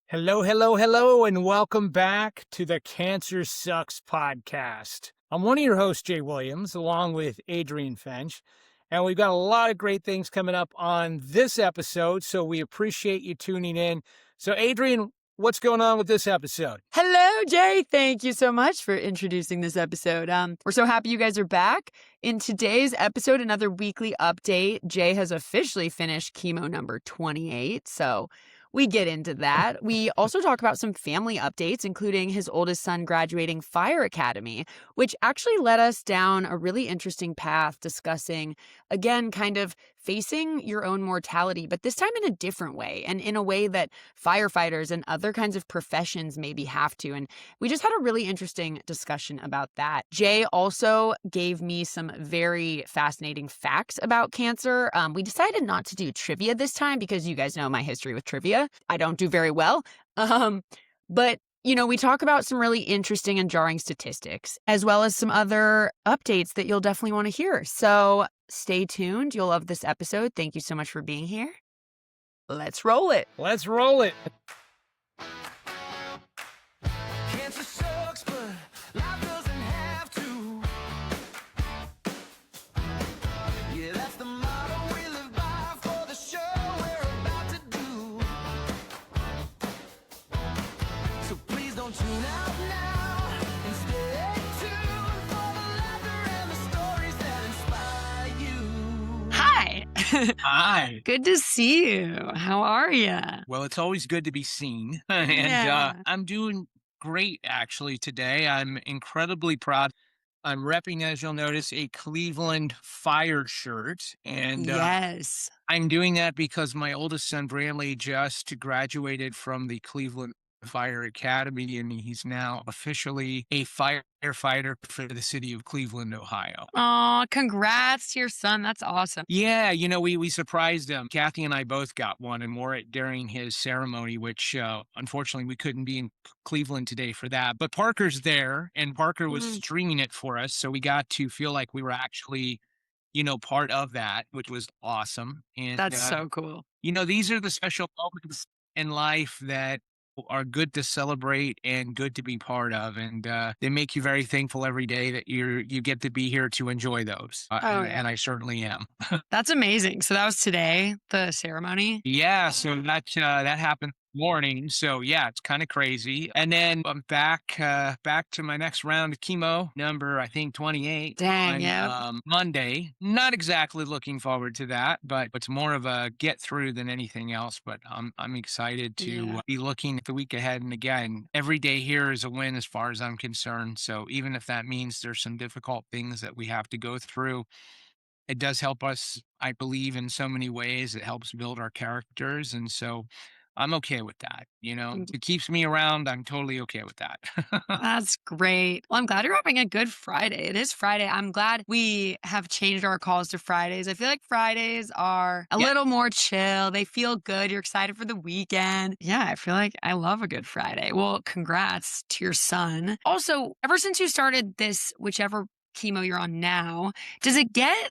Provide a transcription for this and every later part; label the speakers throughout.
Speaker 1: Hello, hello, hello, and welcome back to the Cancer Sucks podcast. I'm one of your hosts, Jay Williams, along with Adrienne Finch, and we've got a lot of great things coming up on this episode, so we appreciate you tuning in. So, Adrienne, what's going on with this episode?
Speaker 2: Hello, Jay. Thank you so much for introducing this episode. We're so happy you guys are back. In today's episode, another weekly update. Jay has officially finished chemo number 28, so we get into that. We also talk about some family updates, including his oldest son graduating Fire Academy, which actually led us down a really interesting path discussing, again, kind of facing your own mortality, but this time in a different way and in a way that firefighters and other kinds of professions maybe have to. And we just had a really interesting discussion about that. Jay also gave me some very fascinating facts about cancer. We decided not to do trivia this time because you guys know my history with trivia. I don't do very well. But we talk about some really interesting and jarring statistics, as well as some other updates that you'll definitely want to hear. So stay tuned. You'll love this episode. Thank you so much for being here. Let's roll it.
Speaker 1: Let's roll it.
Speaker 3: Cancer sucks, but life doesn't have to. Yeah, that's the motto we live by for the show we're about to do. So please don't tune out now and stay tuned for the laughter and the stories that inspire you.
Speaker 2: Hi.
Speaker 1: Hi.
Speaker 2: Good to see you. How are you?
Speaker 1: Well, it's always good to be seen, and
Speaker 2: Yeah.
Speaker 1: I'm doing great actually today. I'm incredibly proud. I'm repping, as you'll notice, a Cleveland Fire shirt, and
Speaker 2: Yes.
Speaker 1: I'm doing that because my oldest son, Bradley, just graduated from the Cleveland Fire Academy, and he's now officially a firefighter for the city of Cleveland, Ohio.
Speaker 2: Aw, congrats to your son. That's awesome.
Speaker 1: Yeah, we surprised him. Kathy and I both got one and wore it during his ceremony, which unfortunately we couldn't be in Cleveland today for that. But Parker's there, and Parker was
Speaker 2: Mm.
Speaker 1: streaming it for us, so we got to feel like we were actually, part of that, which was awesome. And
Speaker 2: That's so cool.
Speaker 1: these are the special moments in life that are good to celebrate and good to be part of, and they make you very thankful every day that you get to be here to enjoy those.
Speaker 2: Oh,
Speaker 1: and,
Speaker 2: yeah.
Speaker 1: and I certainly am.
Speaker 2: That's amazing. So that was today, the ceremony?
Speaker 1: Yeah, so that happened morning. So yeah, it's kind of crazy. And then I'm back to my next round of chemo, number I think 28
Speaker 2: Dang,
Speaker 1: on
Speaker 2: yeah.
Speaker 1: Monday. Not exactly looking forward to that, but it's more of a get through than anything else. But I'm excited to
Speaker 2: Yeah.
Speaker 1: be looking at the week ahead. And again, every day here is a win as far as I'm concerned. So even if that means there's some difficult things that we have to go through, it does help us, I believe, in so many ways. It helps build our characters. And so I'm okay with that.
Speaker 2: Mm.
Speaker 1: It keeps me around. I'm totally okay with that.
Speaker 2: That's great. Well, I'm glad you're having a good Friday. It is Friday. I'm glad we have changed our calls to Fridays. I feel like Fridays are a
Speaker 1: Yeah.
Speaker 2: little more chill. They feel good. You're excited for the weekend. Yeah, I feel like I love a good Friday. Well, congrats to your son. Also, ever since you started this, whichever chemo you're on now, does it get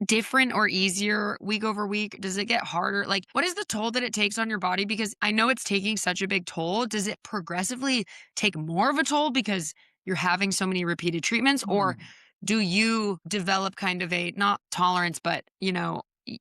Speaker 2: different or easier week over week? Does it get harder? Like, what is the toll that it takes on your body? Because I know it's taking such a big toll. Does it progressively take more of a toll because you're having so many repeated treatments? Or do you develop kind of a, not tolerance, but,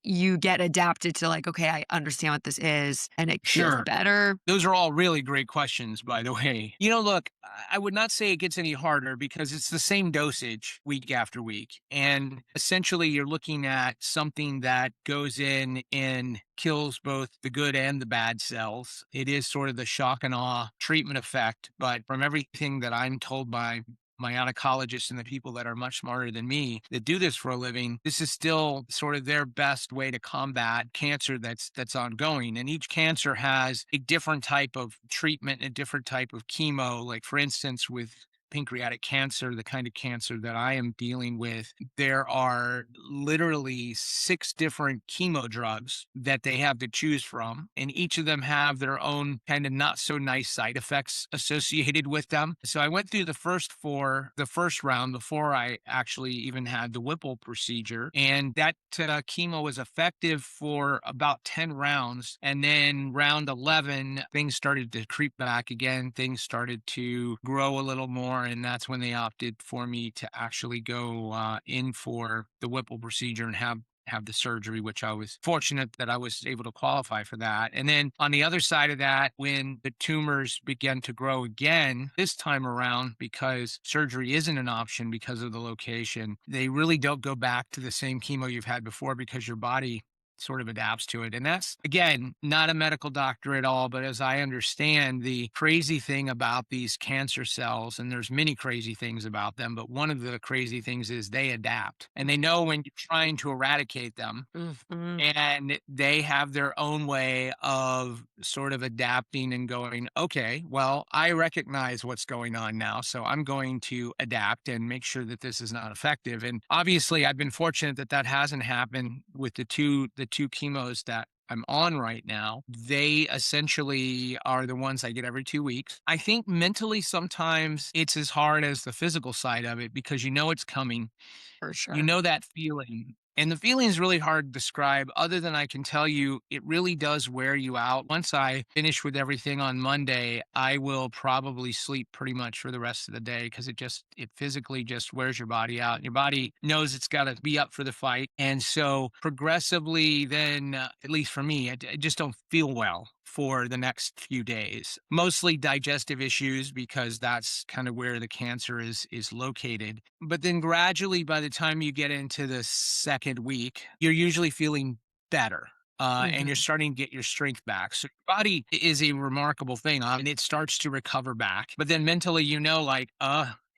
Speaker 2: you get adapted to like, okay, I understand what this is and it feels
Speaker 1: Sure.
Speaker 2: better?
Speaker 1: Those are all really great questions, by the way. Look, I would not say it gets any harder because it's the same dosage week after week. And essentially, you're looking at something that goes in and kills both the good and the bad cells. It is sort of the shock and awe treatment effect. But from everything that I'm told by my oncologists and the people that are much smarter than me that do this for a living, this is still sort of their best way to combat cancer that's ongoing. And each cancer has a different type of treatment, a different type of chemo. Like for instance, with pancreatic cancer, the kind of cancer that I am dealing with, there are literally 6 different chemo drugs that they have to choose from, and each of them have their own kind of not so nice side effects associated with them. So I went through the first 4, the first round before I actually even had the Whipple procedure, and that chemo was effective for about 10 rounds. And then round 11, things started to creep back again. Things started to grow a little more. And that's when they opted for me to actually go in for the Whipple procedure and have the surgery, which I was fortunate that I was able to qualify for that. And then on the other side of that, when the tumors began to grow again, this time around, because surgery isn't an option because of the location, they really don't go back to the same chemo you've had before because your body sort of adapts to it. And that's, again, not a medical doctor at all, but as I understand, the crazy thing about these cancer cells, and there's many crazy things about them, but one of the crazy things is they adapt and they know when you're trying to eradicate them,
Speaker 2: Mhm.
Speaker 1: and they have their own way of sort of adapting and going, okay, well, I recognize what's going on now. So I'm going to adapt and make sure that this is not effective. And obviously, I've been fortunate that that hasn't happened with the two chemos that I'm on right now. They essentially are the ones I get every 2 weeks. I think mentally, sometimes it's as hard as the physical side of it because you know it's coming.
Speaker 2: For
Speaker 1: You
Speaker 2: sure.
Speaker 1: know that feeling. And the feeling is really hard to describe, other than I can tell you it really does wear you out. Once I finish with everything on Monday, I will probably sleep pretty much for the rest of the day because it physically just wears your body out. And your body knows it's got to be up for the fight. And so progressively, then, at least for me, I just don't feel well for the next few days. Mostly digestive issues because that's kind of where the cancer is located. But then gradually, by the time you get into the second week, you're usually feeling better. And you're
Speaker 2: Mhm.
Speaker 1: starting to get your strength back. So your body is a remarkable thing, and it starts to recover back. But then mentally, like,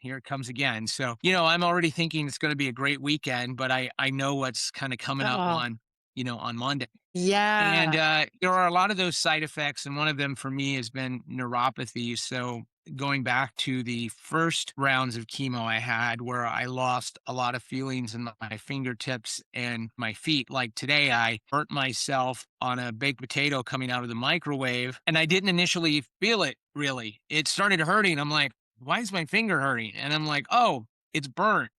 Speaker 1: here it comes again. So, I'm already thinking it's going to be a great weekend, but I know what's kind of coming up
Speaker 2: Oh,
Speaker 1: on Monday. And
Speaker 2: yeah.
Speaker 1: there are a lot of those side effects, and one of them for me has been neuropathy. So going back to the first rounds of chemo I had, where I lost a lot of feelings in my fingertips and my feet. Like today, I hurt myself on a baked potato coming out of the microwave, and I didn't initially feel it really. It started hurting. I'm like, why is my finger hurting? And I'm like, oh, it's burnt.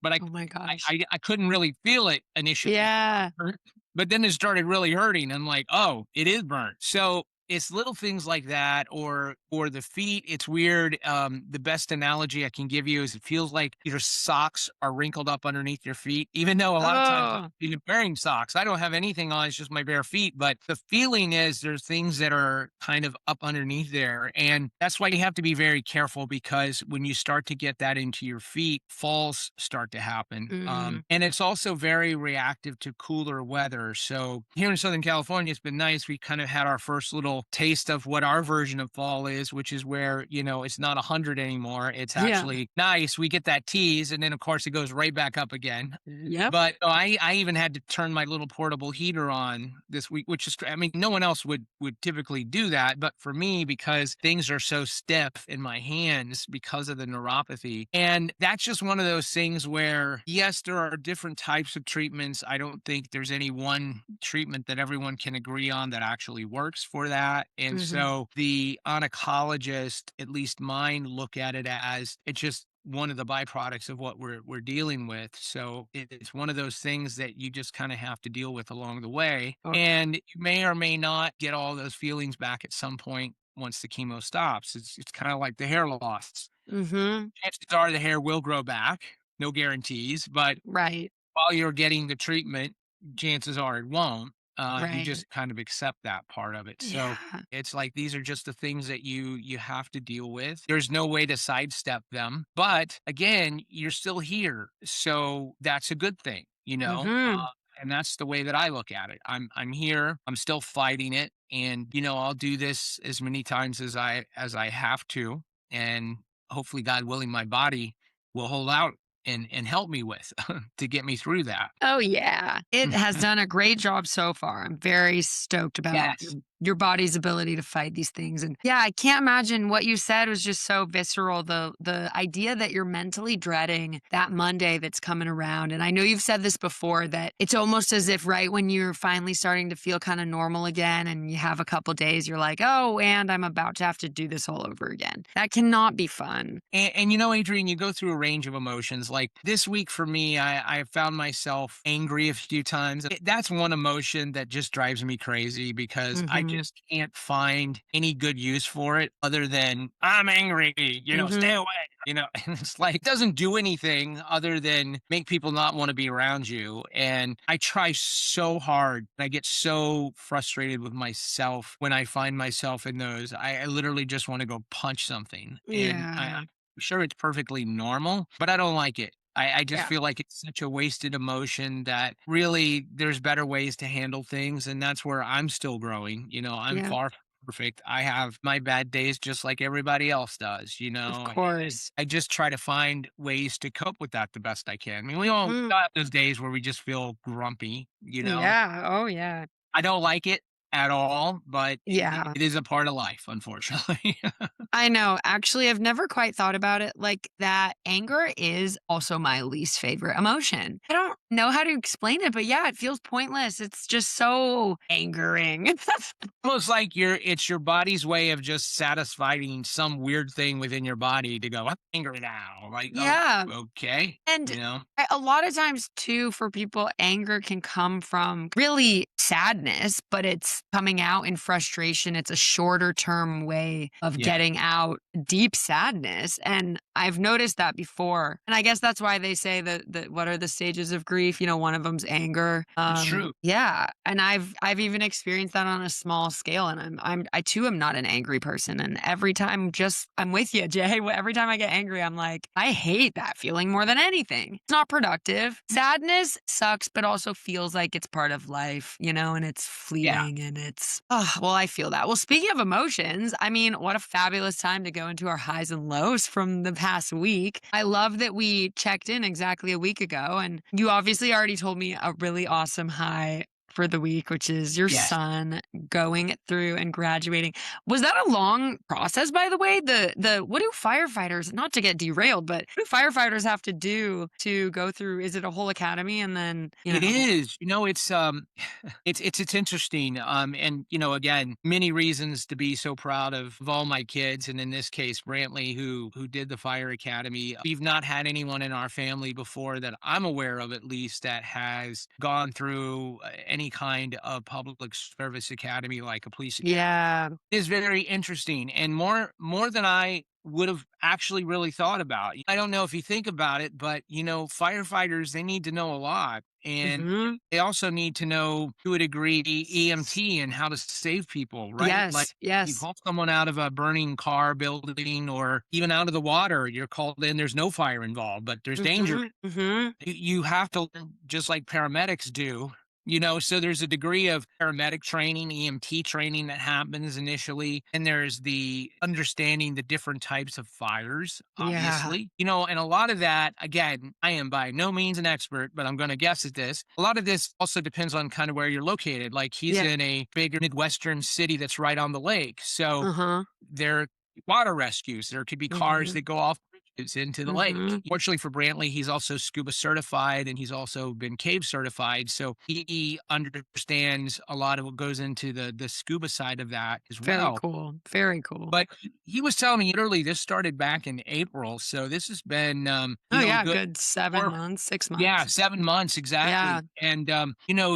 Speaker 1: But I
Speaker 2: Oh my
Speaker 1: I
Speaker 2: gosh.
Speaker 1: I I couldn't really feel it initially.
Speaker 2: Yeah.
Speaker 1: Hurt, but then it started really hurting. I'm like, "Oh, it is burnt." So, it's little things like that, or the feet, it's weird. The best analogy I can give you is it feels like your socks are wrinkled up underneath your feet, even though a lot of times I'm
Speaker 2: Oh.
Speaker 1: even wearing socks. I don't have anything on, it's just my bare feet, but the feeling is there's things that are kind of up underneath there, and that's why you have to be very careful because when you start to get that into your feet, falls start to happen.
Speaker 2: Mhm.
Speaker 1: And it's also very reactive to cooler weather. So here in Southern California, it's been nice. We kind of had our first little taste of what our version of fall is, which is where, it's not 100 anymore. It's
Speaker 2: Yeah.
Speaker 1: actually nice. We get that tease. And then, of course, it goes right back up again.
Speaker 2: Yep.
Speaker 1: But I even had to turn my little portable heater on this week, which is, I mean, no one else would typically do that, but for me, because things are so stiff in my hands because of the neuropathy, and that's just one of those things where, yes, there are different types of treatments. I don't think there's any one treatment that everyone can agree on that actually works for that, and
Speaker 2: Mhm.
Speaker 1: so the oncologist, at least mine, look at it as it's just one of the byproducts of what we're dealing with. So it's one of those things that you just kind of have to deal with along the way.
Speaker 2: Oh.
Speaker 1: And you may or may not get all those feelings back at some point once the chemo stops. It's kind of like the hair loss.
Speaker 2: Mhm.
Speaker 1: Chances are the hair will grow back, no guarantees, but
Speaker 2: Right.
Speaker 1: while you're getting the treatment, chances are it won't. You
Speaker 2: Right.
Speaker 1: just kind of accept that part of it. So
Speaker 2: Yeah.
Speaker 1: it's like these are just the things that you have to deal with. There's no way to sidestep them. But again, you're still here. So that's a good thing, you know?
Speaker 2: Mhm.
Speaker 1: And that's the way that I look at it. I'm here. I'm still fighting it. And I'll do this as many times as I have to. And hopefully, God willing, my body will hold out and help me with to get me through that.
Speaker 2: Oh, yeah. It has
Speaker 1: Mhm.
Speaker 2: done a great job so far. I'm very stoked about your
Speaker 1: Yes.
Speaker 2: your body's ability to fight these things. And yeah, I can't imagine what you said was just so visceral. The idea that you're mentally dreading that Monday that's coming around. And I know you've said this before, that it's almost as if right when you're finally starting to feel kind of normal again and you have a couple days, you're like, oh, and I'm about to have to do this all over again. That cannot be fun.
Speaker 1: And you know, Adrienne, you go through a range of emotions. Like this week for me, I found myself angry a few times. That's one emotion that just drives me crazy because I
Speaker 2: Hmm.
Speaker 1: just can't find any good use for it other than I'm angry, stay
Speaker 2: Hmm.
Speaker 1: away, and it's like, it doesn't do anything other than make people not want to be around you. And I try so hard. I get so frustrated with myself when I find myself in those. I literally just want to go punch something. And
Speaker 2: Yeah.
Speaker 1: I'm sure it's perfectly normal, but I don't like it. I just
Speaker 2: Yeah.
Speaker 1: feel like it's such a wasted emotion that really there's better ways to handle things. And that's where I'm still growing. I'm
Speaker 2: Yeah.
Speaker 1: far from perfect. I have my bad days just like everybody else does,
Speaker 2: Of
Speaker 1: and
Speaker 2: course.
Speaker 1: I just try to find ways to cope with that the best I can. I mean, we all have those days where we just feel grumpy.
Speaker 2: Yeah. Oh, yeah.
Speaker 1: I don't like it at all, but
Speaker 2: Yeah.
Speaker 1: it is a part of life, unfortunately.
Speaker 2: I know. Actually, I've never quite thought about it like that. Anger is also my least favorite emotion. I don't know how to explain it, but yeah, it feels pointless. It's just so angering.
Speaker 1: Almost like it's your body's way of just satisfying some weird thing within your body to go, I'm angry now. Like, oh,
Speaker 2: Yeah.
Speaker 1: okay.
Speaker 2: And a lot of times, too, for people, anger can come from really sadness, but it's coming out in frustration. It's a shorter term way of
Speaker 1: Yeah,
Speaker 2: getting out deep sadness. And I've noticed that before. And I guess that's why they say that what are the stages of grief? One of them's anger.
Speaker 1: it's true.
Speaker 2: Yeah. And I've even experienced that on a small scale. And I too am not an angry person. And every time I'm with you, Jay. Every time I get angry, I'm like, I hate that feeling more than anything. It's not productive. Sadness sucks, but also feels like it's part of life, and it's
Speaker 1: Yeah.
Speaker 2: fleeting and well, I feel that. Well, speaking of emotions, I mean, what a fabulous time to go into our highs and lows from the past week. I love that we checked in exactly a week ago, and you obviously already told me a really awesome high for the week, which is your
Speaker 1: Yes.
Speaker 2: son going through and graduating. Was that a long process, by the way? The what do firefighters, not to get derailed, but what do firefighters have to do to go through? Is it a whole academy and then,
Speaker 1: It is. It's interesting. And again, many reasons to be so proud of all my kids, and in this case, Brantley, who did the fire academy. We've not had anyone in our family before that I'm aware of, at least, that has gone through any kind of public service academy like a police academy.
Speaker 2: Yeah.
Speaker 1: It is very interesting, and more than I would have actually really thought about. I don't know if you think about it, but firefighters, they need to know a lot. And
Speaker 2: Mhm.
Speaker 1: they also need to know, to a degree, EMT and how to save people, right? Like,
Speaker 2: Yes.
Speaker 1: you
Speaker 2: Yes.
Speaker 1: pull someone out of a burning car building or even out of the water, you're called in. There's no fire involved, but there's danger.
Speaker 2: Mhm. Mhm.
Speaker 1: You have to learn just like paramedics do. So there's a degree of paramedic training, EMT training that happens initially. And there's the understanding the different types of fires,
Speaker 2: Yeah.
Speaker 1: obviously. And a lot of that, again, I am by no means an expert, but I'm going to guess at this. A lot of this also depends on kind of where you're located. Like, he's
Speaker 2: Yeah.
Speaker 1: in a bigger Midwestern city that's right on the lake. So
Speaker 2: Uh-huh.
Speaker 1: there water rescues. There could be cars
Speaker 2: Mhm.
Speaker 1: that go off bridges into the lake.
Speaker 2: Mhm.
Speaker 1: Fortunately for Brantley, he's also scuba certified and he's also been cave certified. So he understands a lot of what goes into the scuba side of that as
Speaker 2: Very
Speaker 1: well.
Speaker 2: cool. Very cool.
Speaker 1: But he was telling me literally this started back in April. So this has been,
Speaker 2: Oh, yeah,
Speaker 1: good.
Speaker 2: good 7 months, 6
Speaker 1: Yeah,
Speaker 2: months.
Speaker 1: 7 months
Speaker 2: Yeah.
Speaker 1: exactly, and,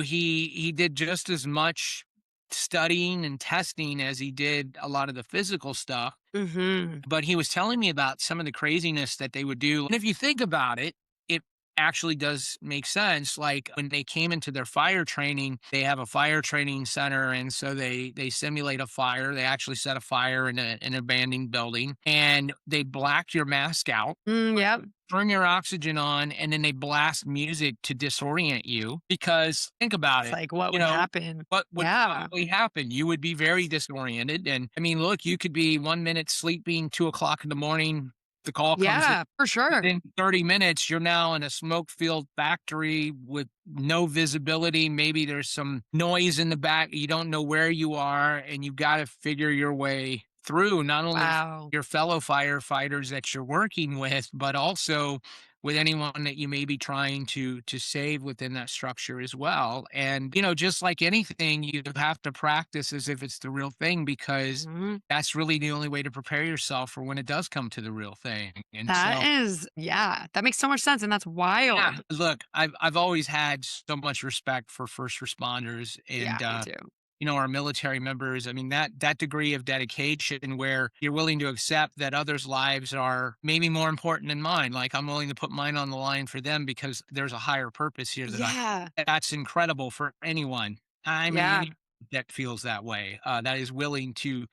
Speaker 1: he did just as much studying and testing as he did a lot of the physical stuff,
Speaker 2: Mhm.
Speaker 1: but he was telling me about some of the craziness that they would do, and if you think about it, it actually does make sense. Like, when they came into their fire training, they have a fire training center, and so they simulate a fire. They actually set a fire in an abandoned building, and they black your mask out,
Speaker 2: Yep.
Speaker 1: turn your oxygen on, and then they blast music to disorient you, because think about
Speaker 2: It's
Speaker 1: it,
Speaker 2: like, what
Speaker 1: you
Speaker 2: would
Speaker 1: know,
Speaker 2: happen?
Speaker 1: what would
Speaker 2: Yeah.
Speaker 1: probably happen? You would be very disoriented. And I mean, look, you could be 1 minute sleeping, 2 o'clock in the morning, the call comes in.
Speaker 2: Yeah, for sure.
Speaker 1: Within 30 minutes, you're now in a smoke-filled factory with no visibility. Maybe there's some noise in the back. You don't know where you are, and you've got to figure your way through not only
Speaker 2: Wow.
Speaker 1: your fellow firefighters that you're working with, but also with anyone that you may be trying to save within that structure as well. And just like anything, you have to practice as if it's the real thing, because
Speaker 2: Mhm.
Speaker 1: that's really the only way to prepare yourself for when it does come to the real thing. And
Speaker 2: That
Speaker 1: so,
Speaker 2: is, yeah, that makes so much sense, and that's
Speaker 1: yeah,
Speaker 2: wild.
Speaker 1: look, I've always had so much respect for first responders
Speaker 2: Yeah,
Speaker 1: and
Speaker 2: me too.
Speaker 1: our military members. I mean, that degree of dedication where you're willing to accept that others' lives are maybe more important than mine. Like, I'm willing to put mine on the line for them because there's a higher purpose here
Speaker 2: Yeah.
Speaker 1: that's incredible for anyone. I mean,
Speaker 2: Yeah.
Speaker 1: any that feels that way, that is willing to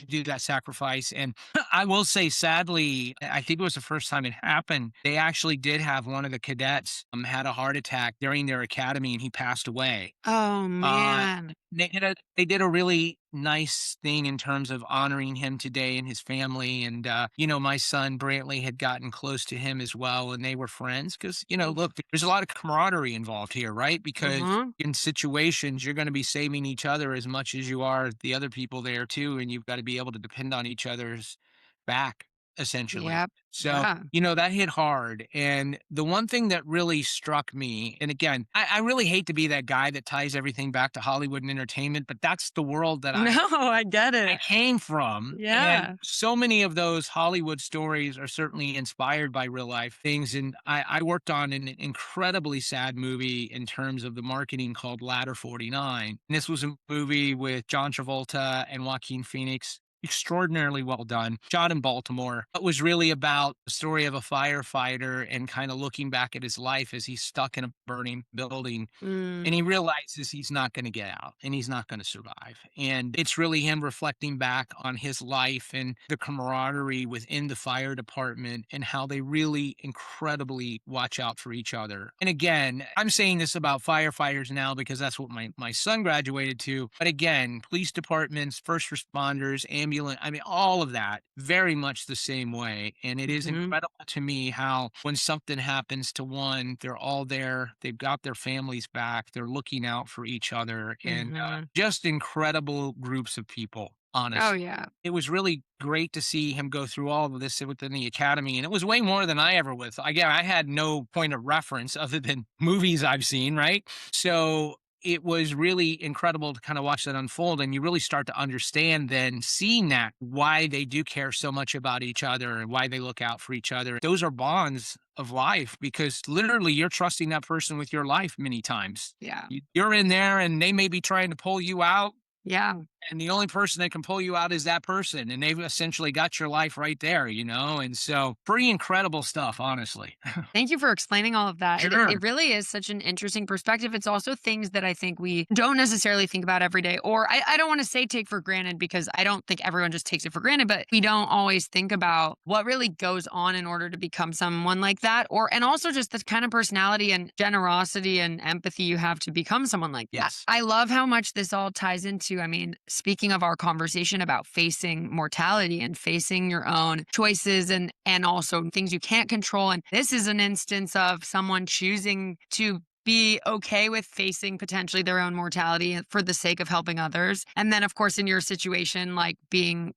Speaker 1: do that sacrifice. And I will say, sadly, I think it was the first time it happened. They actually did have one of the cadets had a heart attack during their academy, and he passed away.
Speaker 2: Oh,
Speaker 1: Uh,
Speaker 2: man.
Speaker 1: they did a really nice thing in terms of honoring him today and his family. And my son Brantley had gotten close to him as well, and they were friends because look, there's a lot of camaraderie involved here, right? Because
Speaker 2: Mhm.
Speaker 1: in situations you're going to be saving each other as much as you are the other people there too, and you've got to be able to depend on each other's back, essentially.
Speaker 2: Yep.
Speaker 1: So,
Speaker 2: Yeah.
Speaker 1: that hit hard. And the one thing that really struck me, and again, I really hate to be that guy that ties everything back to Hollywood and entertainment, but that's the world that I
Speaker 2: No, I get
Speaker 1: I
Speaker 2: it.
Speaker 1: came from. And
Speaker 2: Yeah.
Speaker 1: so many of those Hollywood stories are certainly inspired by real life things. And I worked on an incredibly sad movie in terms of the marketing called Ladder 49. And this was a movie with John Travolta and Joaquin Phoenix. Extraordinarily well done. Shot in Baltimore. It was really about the story of a firefighter and kind of looking back at his life as he's stuck in a burning building, and
Speaker 2: Mm.
Speaker 1: he realizes he's not going to get out and he's not going to survive. And it's really him reflecting back on his life and the camaraderie within the fire department and how they really incredibly watch out for each other. And again, I'm saying this about firefighters now because that's what my son graduated to. But again, police departments, first responders, ambulance, I mean, all of that very much the same way. And it is
Speaker 2: Mhm.
Speaker 1: incredible to me how when something happens to one, they're all there. They've got their families back. They're looking out for each other, and
Speaker 2: Mhm.
Speaker 1: just incredible groups of people,
Speaker 2: Oh,
Speaker 1: honestly.
Speaker 2: yeah.
Speaker 1: It was really great to see him go through all of this within the academy, and it was way more than I ever was. Again, I had no point of reference other than movies I've seen, right? So it was really incredible to kind of watch that unfold, and you really start to understand then seeing that why they do care so much about each other and why they look out for each other. Those are bonds of life because literally you're trusting that person with your life many times.
Speaker 2: Yeah.
Speaker 1: You're in there and they may be trying to pull you out,
Speaker 2: Yeah.
Speaker 1: and the only person that can pull you out is that person, and they've essentially got your life right there, and so pretty incredible stuff, honestly.
Speaker 2: Thank you for explaining all of that. It
Speaker 1: Sure.
Speaker 2: really is such an interesting perspective. It's also things that I think we don't necessarily think about every day, or I don't want to say take for granted because I don't think everyone just takes it for granted, but we don't always think about what really goes on in order to become someone like that. And also just the kind of personality and generosity and empathy you have to become someone like that.
Speaker 1: Yes.
Speaker 2: I love how much this all ties into, I mean, speaking of our conversation about facing mortality and facing your own choices and also things you can't control. And this is an instance of someone choosing to be okay with facing potentially their own mortality for the sake of helping others. And then, of course, in your situation, like being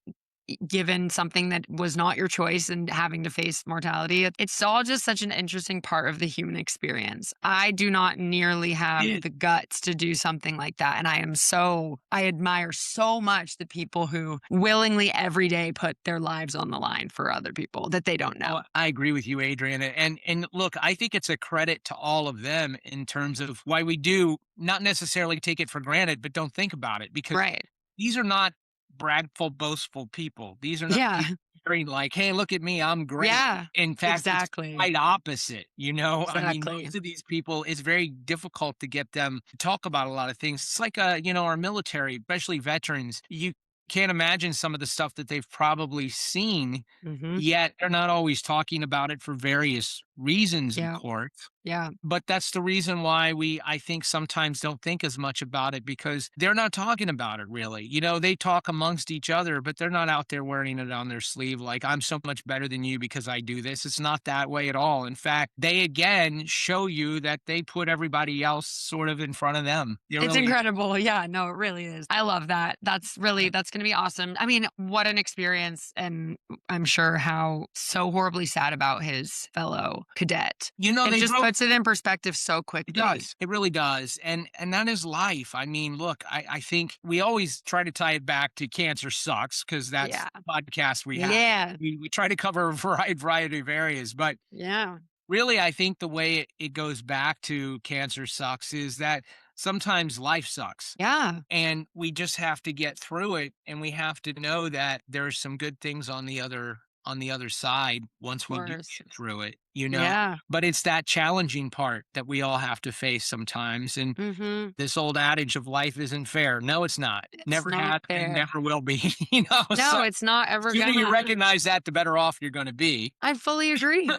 Speaker 2: given something that was not your choice and having to face mortality. It's all just such an interesting part of the human experience. I do not nearly have the guts to do something like that. And I admire so much the people who willingly every day put their lives on the line for other people that they don't know.
Speaker 1: Oh, I agree with you, Adrienne. And look, I think it's a credit to all of them in terms of why we do not necessarily take it for granted, but don't think about it because
Speaker 2: Right.
Speaker 1: these are not bragful, boastful people. These are not
Speaker 2: Yeah.
Speaker 1: people sharing like, "Hey, look at me, I'm great."
Speaker 2: Yeah.
Speaker 1: In fact, it's
Speaker 2: Exactly.
Speaker 1: quite opposite, I mean,
Speaker 2: Exactly.
Speaker 1: most of these people, it's very difficult to get them to talk about a lot of things. It's like, our military, especially veterans. can't imagine some of the stuff that they've probably seen,
Speaker 2: Hmm.
Speaker 1: yet they're not always talking about it for various reasons, of
Speaker 2: Yeah.
Speaker 1: course.
Speaker 2: Yeah.
Speaker 1: But that's the reason why I think, sometimes don't think as much about it, because they're not talking about it really. They talk amongst each other, but they're not out there wearing it on their sleeve like, I'm so much better than you because I do this. It's not that way at all. In fact, they again show you that they put everybody else sort of in front of them. They
Speaker 2: It's
Speaker 1: really,
Speaker 2: incredible. Yeah, no, it really is. I love that. That's going to be awesome. I mean, what an experience. And I'm sure how so horribly sad about his fellow cadet. It
Speaker 1: they
Speaker 2: just
Speaker 1: broke.
Speaker 2: puts it in perspective so
Speaker 1: It
Speaker 2: quickly.
Speaker 1: does. It really does. And that is life. I mean, look, I think we always try to tie it back to cancer sucks, because that's
Speaker 2: Yeah.
Speaker 1: the podcast we have.
Speaker 2: Yeah.
Speaker 1: We try to cover a variety of areas, but
Speaker 2: Yeah.
Speaker 1: really, I think the way it goes back to cancer sucks is that sometimes life sucks.
Speaker 2: Yeah.
Speaker 1: And we just have to get through it, and we have to know that there's some good things on the other side
Speaker 2: Of
Speaker 1: once we do
Speaker 2: course.
Speaker 1: get through it.
Speaker 2: Yeah.
Speaker 1: But it's that challenging part that we all have to face sometimes. And
Speaker 2: Hmm.
Speaker 1: this old adage of life isn't fair. No, it's not.
Speaker 2: It's
Speaker 1: Never
Speaker 2: not
Speaker 1: has and
Speaker 2: fair.
Speaker 1: never will be. So
Speaker 2: No, it's not ever
Speaker 1: sooner you
Speaker 2: gonna.
Speaker 1: recognize that, the better off you're going to be.
Speaker 2: I fully agree.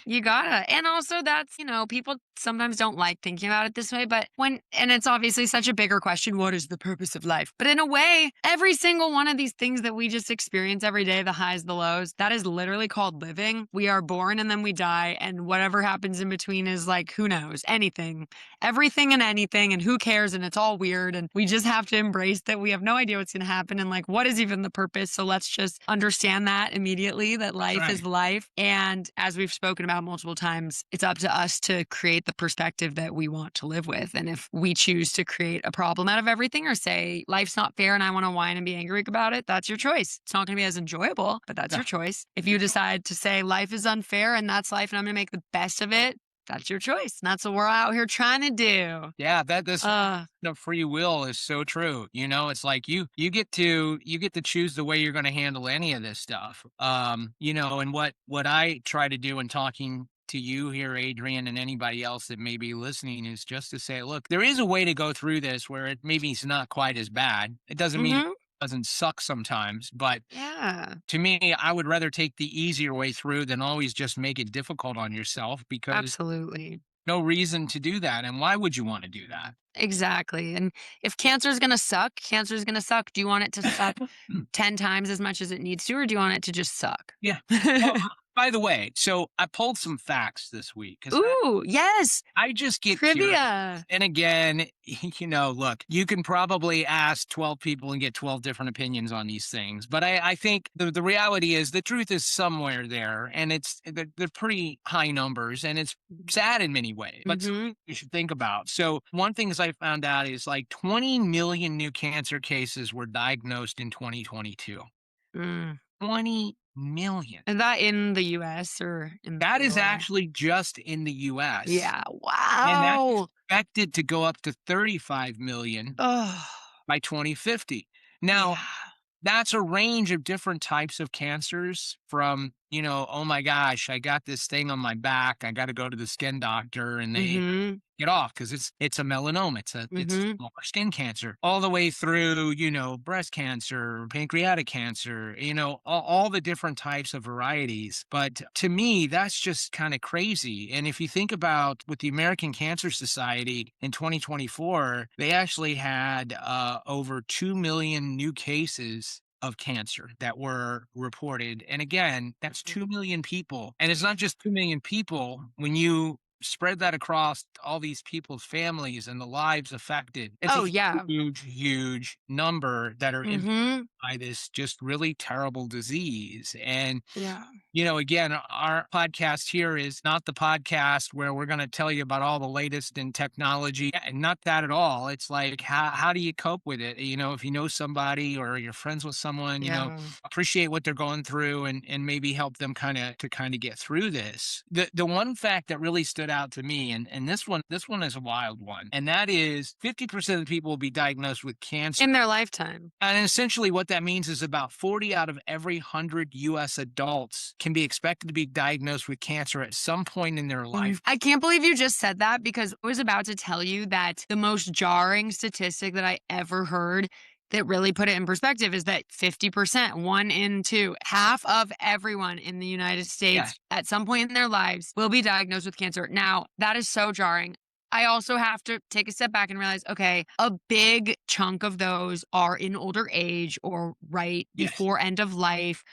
Speaker 2: You gotta. And also that's, people sometimes don't like thinking about it this way, but and it's obviously such a bigger question, what is the purpose of life? But in a way, every single one of these things that we just experience every day, the highs, the lows, that is literally called living. We are born and then we die, and whatever happens in between is like, who knows? Anything, everything and anything, and who cares? And it's all weird. And we just have to embrace that we have no idea what's gonna happen, and like, what is even the purpose? So let's just understand that immediately, that life
Speaker 1: right.
Speaker 2: is life. And as we've spoken about multiple times, it's up to us to create the perspective that we want to live with. And if we choose to create a problem out of everything, or say life's not fair and I want to whine and be angry about it, that's your choice. It's not going to be as enjoyable, but that's
Speaker 1: Yeah.
Speaker 2: your choice. If you decide to say life is unfair and that's life and I'm going to make the best of it, that's your choice. And that's what we're out here trying to do.
Speaker 1: Yeah, that's
Speaker 2: Uh,
Speaker 1: the free will is so true. It's like you get to choose the way you're going to handle any of this stuff. And what I try to do in talking to you here, Adrienne, and anybody else that may be listening, is just to say, look, there is a way to go through this where it maybe is not quite as bad. It doesn't mean it
Speaker 2: mhm.
Speaker 1: doesn't suck sometimes, but
Speaker 2: Yeah,
Speaker 1: to me, I would rather take the easier way through than always just make it difficult on yourself, because
Speaker 2: absolutely.
Speaker 1: no reason to do that. And why would you want to do
Speaker 2: Exactly. And if cancer is going to suck, cancer is going to suck. Do you want it to suck
Speaker 1: that?
Speaker 2: 10 times as much as it needs to, or do you want it to just suck?
Speaker 1: Yeah. Well, by the way, so I pulled some facts this week, because
Speaker 2: Ooh, yes.
Speaker 1: I just get curious.
Speaker 2: Trivia.
Speaker 1: And again, look, you can probably ask 12 people and get 12 different opinions on these things. But I think the reality is the truth is somewhere there, and they're pretty high numbers, and it's sad in many ways, but
Speaker 2: Hmm.
Speaker 1: you should think about. So one thing I found out is like 20 million new cancer cases were diagnosed in 2022.
Speaker 2: Mm.
Speaker 1: 20 million.
Speaker 2: Is that in the US or in the
Speaker 1: That is
Speaker 2: world?
Speaker 1: actually just in the US.
Speaker 2: Yeah.
Speaker 1: And that's
Speaker 2: Wow.
Speaker 1: expected to go up to 35 million
Speaker 2: Oh,
Speaker 1: by 2050. Now,
Speaker 2: yeah.
Speaker 1: that's a range of different types of cancers, from, oh my gosh, I got this thing on my back. I got to go to the skin doctor, and they
Speaker 2: Hmm.
Speaker 1: get off because it's a melanoma. It's
Speaker 2: Hmm.
Speaker 1: more skin cancer, all the way through, breast cancer, pancreatic cancer, all the different types of varieties. But to me, that's just kind of crazy. And if you think about with the American Cancer Society in 2024, they actually had over 2 million new cases of cancer that were reported. And again, that's 2 million people. And it's not just 2 million people. When you spread that across all these people's families and the lives affected, it's
Speaker 2: Oh,
Speaker 1: a
Speaker 2: yeah.
Speaker 1: huge number that are impacted
Speaker 2: Hmm.
Speaker 1: by this just really terrible disease. And
Speaker 2: Yeah.
Speaker 1: again, our podcast here is not the podcast where we're going to tell you about all the latest in technology, and not that at all. It's like, how do you cope with it? If you know somebody or you're friends with someone,
Speaker 2: Yeah.
Speaker 1: appreciate what they're going through, and maybe help them kind of get through this. The one fact that really stood out to me, and this one is a wild one, and that is 50% of the people will be diagnosed with cancer.
Speaker 2: In their lifetime.
Speaker 1: And essentially what that means is about 40 out of every 100 US adults can be expected to be diagnosed with cancer at some point in their life.
Speaker 2: I can't believe you just said that, because I was about to tell you that the most jarring statistic that I ever heard, that really put it in perspective is that 50%, 1 in 2, half of everyone in the United
Speaker 1: Yeah.
Speaker 2: States at some point in their lives will be diagnosed with cancer. Now, that is so jarring. I also have to take a step back and realize, okay, a big chunk of those are in older age or right
Speaker 1: Yes.
Speaker 2: before end of life.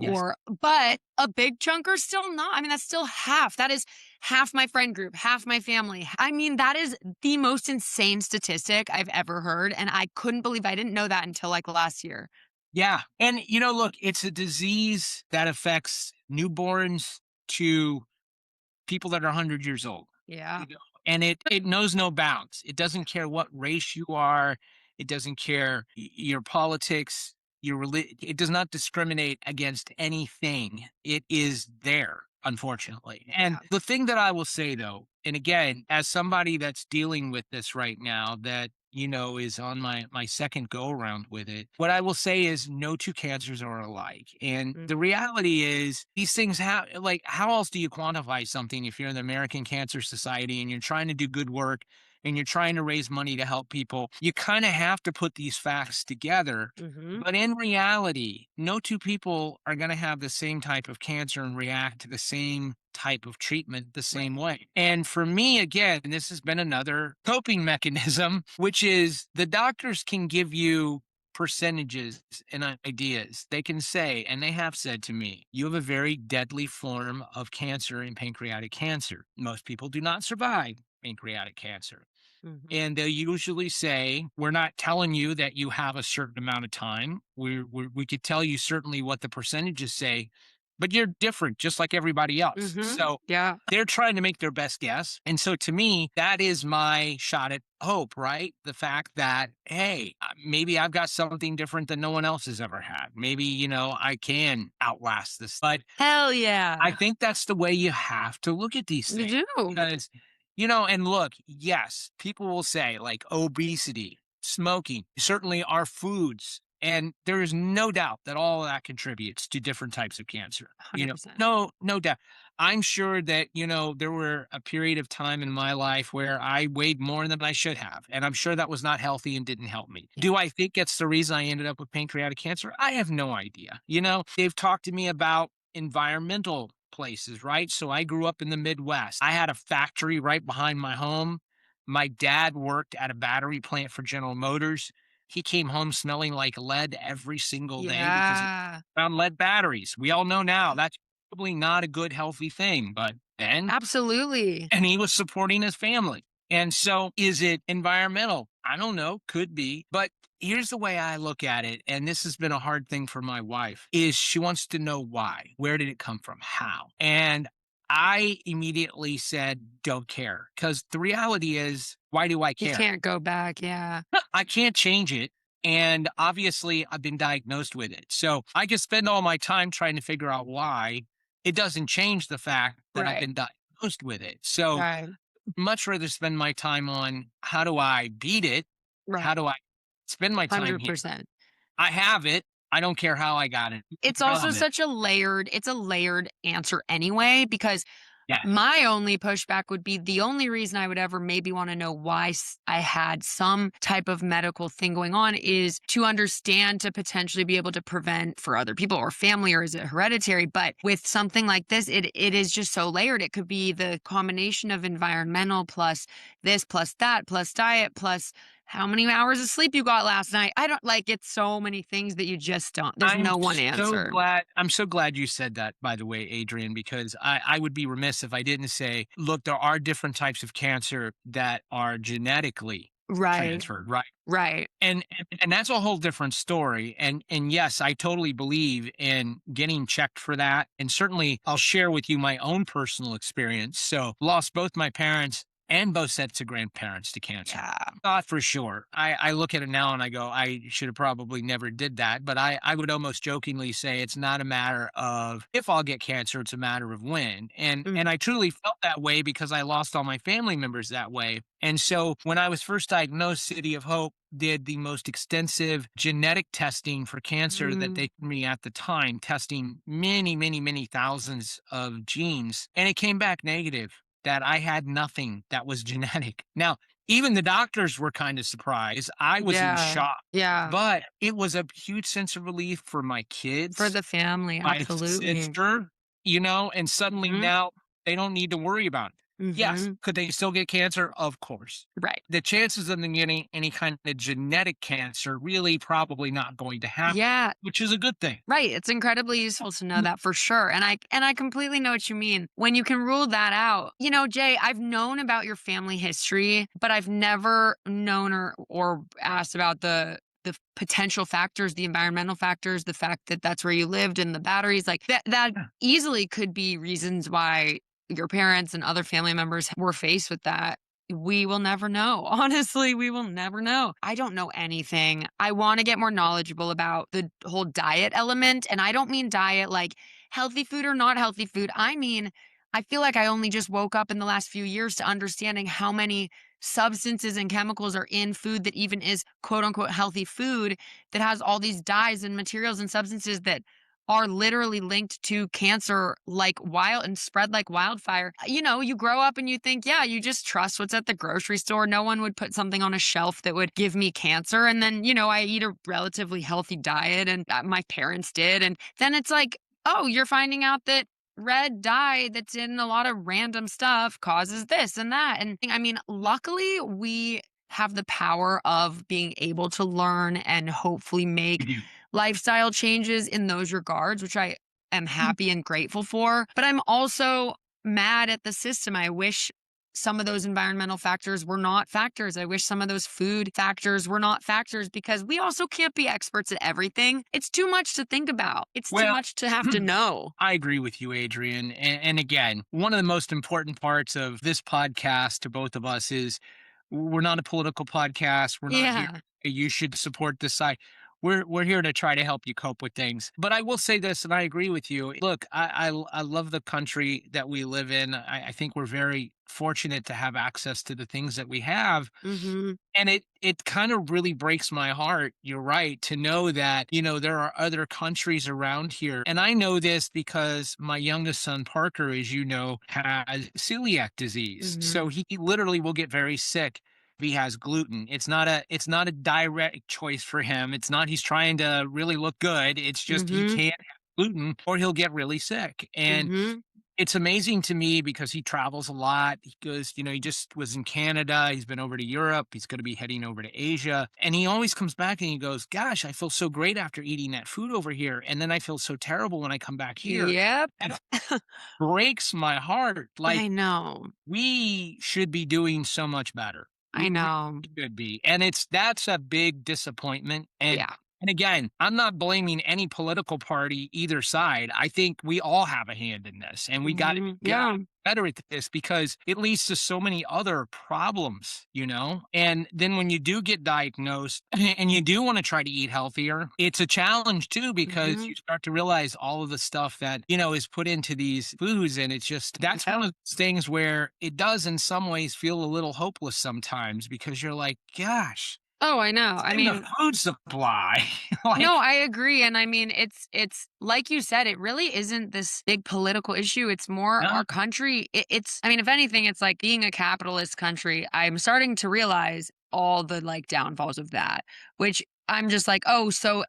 Speaker 1: Yes.
Speaker 2: But a big chunk are still not. I mean, that's still half. That is half my friend group, half my family. I mean, that is the most insane statistic I've ever heard. And I couldn't believe I didn't know that until like last year.
Speaker 1: Yeah. And, look, it's a disease that affects newborns to people that are 100 years old.
Speaker 2: Yeah.
Speaker 1: And it knows no bounds. It doesn't care what race you are. It doesn't care your politics, it does not discriminate against anything. It is there, unfortunately. And
Speaker 2: Yeah.
Speaker 1: the thing that I will say though, and again, as somebody that's dealing with this right now, that is on my second go around with it. What I will say is no two cancers are alike. And the
Speaker 2: Mhm.
Speaker 1: reality is these things have, like, how else do you quantify something if you're in the American Cancer Society and you're trying to do good work and you're trying to raise money to help people? You kind of have to put these facts together.
Speaker 2: Mhm.
Speaker 1: But in reality, no two people are going to have the same type of cancer and react to the same type of treatment the
Speaker 2: Right.
Speaker 1: same way. And for me, again, this has been another coping mechanism, which is the doctors can give you percentages and ideas. They can say, and they have said to me, you have a very deadly form of cancer in pancreatic cancer. Most people do not survive pancreatic cancer.
Speaker 2: Mhm.
Speaker 1: And they'll usually say, we're not telling you that you have a certain amount of time. We could tell you certainly what the percentages say, but you're different, just like everybody else.
Speaker 2: Mhm.
Speaker 1: So
Speaker 2: Yeah.
Speaker 1: they're trying to make their best guess. And so to me, that is my shot at hope, right? The fact that, hey, maybe I've got something different than no one else has ever had. Maybe, I can outlast this. But
Speaker 2: Hell
Speaker 1: I
Speaker 2: yeah.
Speaker 1: think that's the way you have to look at these
Speaker 2: You
Speaker 1: things
Speaker 2: do.
Speaker 1: because, and look, yes, people will say like obesity, smoking, certainly our foods. And there is no doubt that all of that contributes to different types of cancer.
Speaker 2: 100%.
Speaker 1: No doubt. I'm sure that, there were a period of time in my life where I weighed more than I should have. And I'm sure that was not healthy and didn't help me.
Speaker 2: Yeah.
Speaker 1: Do I think that's the reason I ended up with pancreatic cancer? I have no idea. They've talked to me about environmental places, right? So I grew up in the Midwest. I had a factory right behind my home. My dad worked at a battery plant for General Motors. He came home smelling like lead every single day because he
Speaker 2: Yeah.
Speaker 1: found lead batteries. We all know now that's probably not a good, healthy thing, but then,
Speaker 2: Absolutely.
Speaker 1: and he was supporting his family. And so is it environmental? I don't know, could be. But here's the way I look at it, and this has been a hard thing for my wife, is she wants to know why. Where did it come from? How? And I immediately said, don't care. Because the reality is, why do I
Speaker 2: You
Speaker 1: care?
Speaker 2: can't go back. Yeah.
Speaker 1: I can't change it. And obviously, I've been diagnosed with it. So I could spend all my time trying to figure out why. It doesn't change the fact that I've
Speaker 2: Right.
Speaker 1: been diagnosed with it. So
Speaker 2: Right.
Speaker 1: much rather spend my time on how do I beat it? How
Speaker 2: Right.
Speaker 1: do I spend my time here?
Speaker 2: 100%.
Speaker 1: I have it. I don't care how I got it.
Speaker 2: It's
Speaker 1: I
Speaker 2: also
Speaker 1: love it.
Speaker 2: such a layered it's a layered answer anyway, because
Speaker 1: Yeah.
Speaker 2: my only pushback would be the only reason I would ever maybe wanna know why I had some type of medical thing going on is to understand to potentially be able to prevent for other people or family, or is it hereditary? But with something like this, it is just so layered. It could be the combination of environmental plus this, plus that, plus diet, plus how many hours of sleep you got last night. I don't like it's so many things that you just don't. There's
Speaker 1: I'm
Speaker 2: no one
Speaker 1: so
Speaker 2: answer.
Speaker 1: glad. I'm so glad you said that, by the way, Adrian, because I would be remiss if I didn't say, look, there are different types of cancer that are genetically
Speaker 2: Right.
Speaker 1: transferred, right?
Speaker 2: Right.
Speaker 1: And that's a whole different story. And yes, I totally believe in getting checked for that. And certainly I'll share with you my own personal experience. So lost both my parents and both sets of grandparents to cancer.
Speaker 2: Yeah.
Speaker 1: Thought for sure. I look at it now and I go, I should have probably never did that. But I would almost jokingly say it's not a matter of if I'll get cancer, it's a matter of when. And
Speaker 2: Mhm.
Speaker 1: I truly felt that way because I lost all my family members that way. And so when I was first diagnosed, City of Hope did the most extensive genetic testing for cancer that
Speaker 2: Mm.
Speaker 1: they could me at the time, testing many, many, many thousands of genes. And it came back negative that I had nothing that was genetic. Now, Even the doctors were kind of surprised. I was in
Speaker 2: Yeah.
Speaker 1: shock,
Speaker 2: Yeah.
Speaker 1: but it was a huge sense of relief for my
Speaker 2: For
Speaker 1: kids,
Speaker 2: the family,
Speaker 1: my
Speaker 2: absolutely.
Speaker 1: sister, and suddenly
Speaker 2: Mhm.
Speaker 1: now they don't need to worry about it. Yes,
Speaker 2: Mhm.
Speaker 1: could they still get cancer? Of course.
Speaker 2: Right.
Speaker 1: The chances of them getting any kind of genetic cancer really probably not going to happen,
Speaker 2: Yeah.
Speaker 1: which is a good thing.
Speaker 2: Right. It's incredibly useful to know that for sure. And I completely know what you mean. When you can rule that out. Jay, I've known about your family history, but I've never known or asked about the potential factors, the environmental factors, the fact that that's where you lived and the batteries, like that
Speaker 1: Yeah.
Speaker 2: easily could be reasons why your parents and other family members were faced with that. We will never know. Honestly, we will never know. I don't know anything. I want to get more knowledgeable about the whole diet element. And I don't mean diet like healthy food or not healthy food. I mean, I feel like I only just woke up in the last few years to understanding how many substances and chemicals are in food that even is quote unquote healthy food that has all these dyes and materials and substances that are literally linked to cancer like wild and spread like wildfire. You grow up and you think, yeah, you just trust what's at the grocery store. No one would put something on a shelf that would give me cancer. And then, I eat a relatively healthy diet and my parents did. And then it's like, oh, you're finding out that red dye that's in a lot of random stuff causes this and that. And I mean, luckily, we have the power of being able to learn and hopefully
Speaker 1: We
Speaker 2: make
Speaker 1: do.
Speaker 2: lifestyle changes in those regards, which I am happy and grateful for. But I'm also mad at the system. I wish some of those environmental factors were not factors. I wish some of those food factors were not factors because we also can't be experts at everything. It's too much to think about. It's too
Speaker 1: Well,
Speaker 2: much to have to know.
Speaker 1: I agree with you, Adrian. And again, one of the most important parts of this podcast to both of us is we're not a political podcast. We're not here.
Speaker 2: Yeah.
Speaker 1: You should support this side. We're here to try to help you cope with things. But I will say this, and I agree with you. Look, I love the country that we live in. I think we're very fortunate to have access to the things that we have.
Speaker 2: Mm-hmm.
Speaker 1: And it kind of really breaks my heart, you're right, to know that, there are other countries around here. And I know this because my youngest son, Parker, as you know, has celiac disease.
Speaker 2: Mm-hmm.
Speaker 1: So he literally will get very sick if he has gluten. It's not a direct choice for him. It's not he's trying to really look good. It's just he
Speaker 2: Mm-hmm.
Speaker 1: can't have gluten or he'll get really sick. And
Speaker 2: Mm-hmm.
Speaker 1: it's amazing to me because he travels a lot. He goes, he just was in Canada. He's been over to Europe. He's going to be heading over to Asia. And he always comes back and he goes, gosh, I feel so great after eating that food over here. And then I feel so terrible when I come back here.
Speaker 2: Yep.
Speaker 1: And it breaks my heart. Like,
Speaker 2: I know.
Speaker 1: we should be doing so much better.
Speaker 2: I
Speaker 1: We really
Speaker 2: know.
Speaker 1: should be. And that's a big disappointment. And
Speaker 2: Yeah.
Speaker 1: and again, I'm not blaming any political party either side. I think we all have a hand in this, and we got to
Speaker 2: Mm-hmm.
Speaker 1: get
Speaker 2: Yeah.
Speaker 1: better at this because it leads to so many other problems. And then when you do get diagnosed and you do want to try to eat healthier, it's a challenge too because
Speaker 2: Mm-hmm.
Speaker 1: you start to realize all of the stuff that is put into these foods. And it's just that's one
Speaker 2: Yep.
Speaker 1: of those things where it does in some ways feel a little hopeless sometimes because you're like, gosh,
Speaker 2: Oh, I know.
Speaker 1: it's
Speaker 2: I
Speaker 1: in the
Speaker 2: mean,
Speaker 1: food supply.
Speaker 2: no,
Speaker 1: Like,
Speaker 2: I agree, and I mean, it's like you said, it really isn't this big political issue. It's more
Speaker 1: no,
Speaker 2: our country. It's, I mean, if anything, it's like being a capitalist country. I'm starting to realize all the like downfalls of that, which I'm just like, oh, so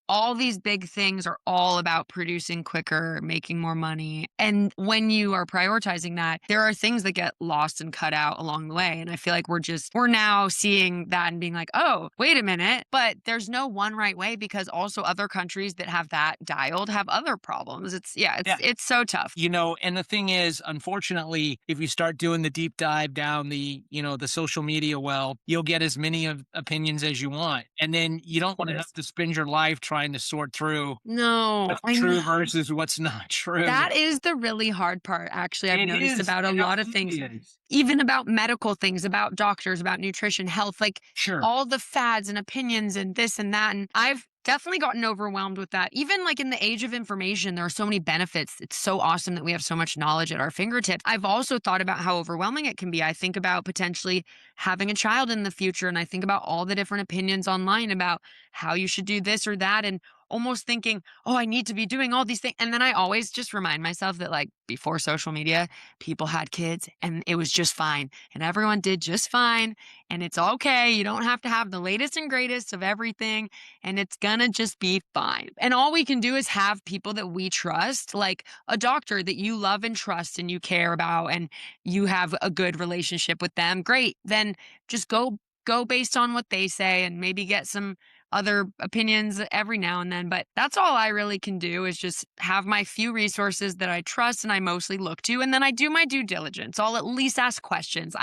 Speaker 2: all these big things are all about producing quicker, making more money. And when you are prioritizing that, there are things that get lost and cut out along the way. And I feel like we're now seeing that and being like, oh, wait a minute. But there's no one right way because also other countries that have that dialed have other problems.
Speaker 1: yeah.
Speaker 2: It's so tough.
Speaker 1: And the thing is, unfortunately, if you start doing the deep dive down the social media well, you'll get as many of opinions as you want. And then you don't want to have to spend your life trying to sort through
Speaker 2: No,
Speaker 1: what's
Speaker 2: I
Speaker 1: true
Speaker 2: know.
Speaker 1: versus what's not true.
Speaker 2: That is the really hard part, actually, I've
Speaker 1: It
Speaker 2: noticed
Speaker 1: is.
Speaker 2: about a
Speaker 1: It
Speaker 2: lot of things,
Speaker 1: absolutely is.
Speaker 2: even about medical things, about doctors, about nutrition, health, like
Speaker 1: Sure.
Speaker 2: all the fads and opinions and this and that. And I've definitely gotten overwhelmed with that. Even like in the age of information, there are so many benefits. It's so awesome that we have so much knowledge at our fingertips. I've also thought about how overwhelming it can be. I think about potentially having a child in the future, and I think about all the different opinions online about how you should do this or that. And almost thinking, oh, I need to be doing all these things. And then I always just remind myself that, like, before social media, people had kids and it was just fine. And everyone did just fine. And it's okay. You don't have to have the latest and greatest of everything. And it's gonna just be fine. And all we can do is have people that we trust, like a doctor that you love and trust and you care about and you have a good relationship with them. Great. Then just go based on what they say and maybe get some other opinions every now and then. But that's all I really can do is just have my few resources that I trust and I mostly look to. And then I do my due diligence. I'll at least ask questions.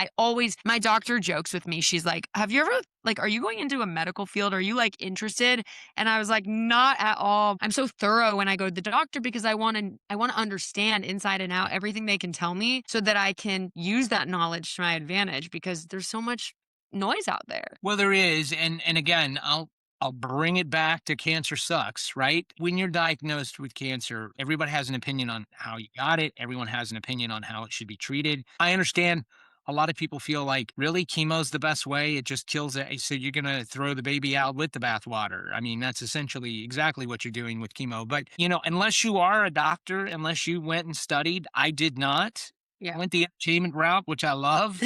Speaker 2: My doctor jokes with me. She's like, have you ever, like, are you going into a medical field? Are you like interested? And I was like, not at all. I'm so thorough when I go to the doctor because I want to understand inside and out everything they can tell me so that I can use that knowledge to my advantage because there's so much noise out there.
Speaker 1: Well, there is, and again, I'll bring it back to cancer sucks, right? When you're diagnosed with cancer, everybody has an opinion on how you got it. Everyone has an opinion on how it should be treated. I understand a lot of people feel like, really, chemo's the best way. It just kills it. So you're going to throw the baby out with the bathwater. I mean, that's essentially exactly what you're doing with chemo. But, unless you are a doctor, unless you went and studied, I did not. I
Speaker 2: Yeah.
Speaker 1: went the entertainment route, which I love.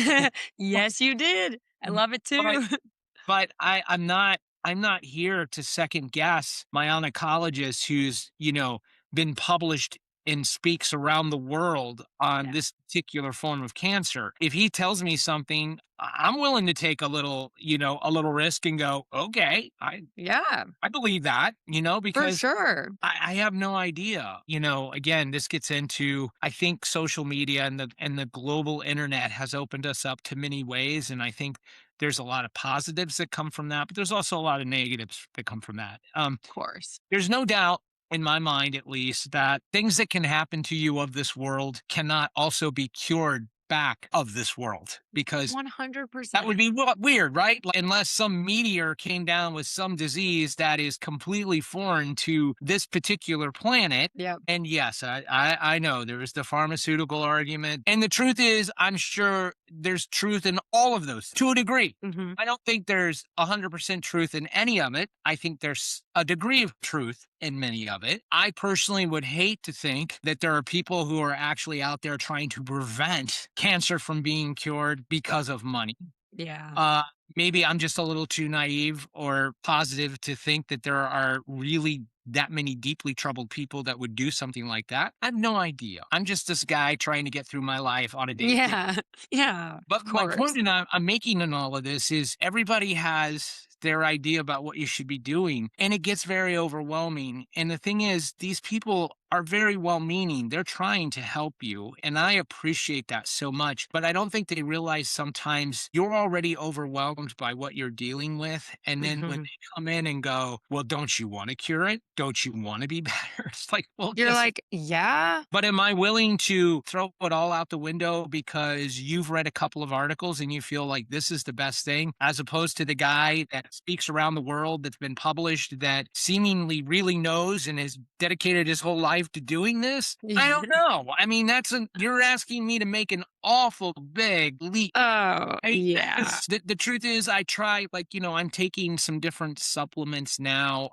Speaker 2: Yes, you did. I love it
Speaker 1: But
Speaker 2: too.
Speaker 1: But I'm not here to second guess my oncologist who's, been published and speaks around the world on
Speaker 2: Yeah.
Speaker 1: this particular form of cancer. If he tells me something, I'm willing to take a little risk and go, okay,
Speaker 2: Yeah,
Speaker 1: I believe that,
Speaker 2: for
Speaker 1: because
Speaker 2: sure.
Speaker 1: I have no idea. Again, this gets into, I think, social media and the global internet has opened us up to many ways. And I think there's a lot of positives that come from that, but there's also a lot of negatives that come from that.
Speaker 2: Of course.
Speaker 1: There's no doubt in my mind, at least, that things that can happen to you of this world cannot also be cured back of this world, because that would
Speaker 2: 100%.
Speaker 1: be weird, right? Like, unless some meteor came down with some disease that is completely foreign to this particular planet.
Speaker 2: Yep.
Speaker 1: And yes, I know there is the pharmaceutical argument. And the truth is, I'm sure there's truth in all of those to a degree.
Speaker 2: Mhm.
Speaker 1: I don't think there's 100% truth in any of it. I think there's a degree of truth in many of it. I personally would hate to think that there are people who are actually out there trying to prevent cancer from being cured because of money.
Speaker 2: Yeah.
Speaker 1: Uh, Maybe I'm just a little too naive or positive to think that there are really that many deeply troubled people that would do something like that. I have no idea. I'm just this guy trying to get through my life on a daily.
Speaker 2: Yeah. Yeah,
Speaker 1: But
Speaker 2: of
Speaker 1: my
Speaker 2: course.
Speaker 1: point I'm making in all of this is everybody has their idea about what you should be doing, and it gets very overwhelming. And the thing is, these people are very well meaning. They're trying to help you. And I appreciate that so much. But I don't think they realize sometimes you're already overwhelmed by what you're dealing with. And then when
Speaker 2: Mhm.
Speaker 1: they come in and go, well, don't you want to cure it? Don't you want to be better? It's like, well,
Speaker 2: You're
Speaker 1: yes,
Speaker 2: like, "Yeah."
Speaker 1: but am I willing to throw it all out the window because you've read a couple of articles and you feel like this is the best thing, as opposed to the guy that speaks around the world that's been published that seemingly really knows and has dedicated his whole life to doing this? I don't know. I mean, you're asking me to make an awful big leap.
Speaker 2: Oh, yeah.
Speaker 1: The truth is, I try, like, I'm taking some different supplements now.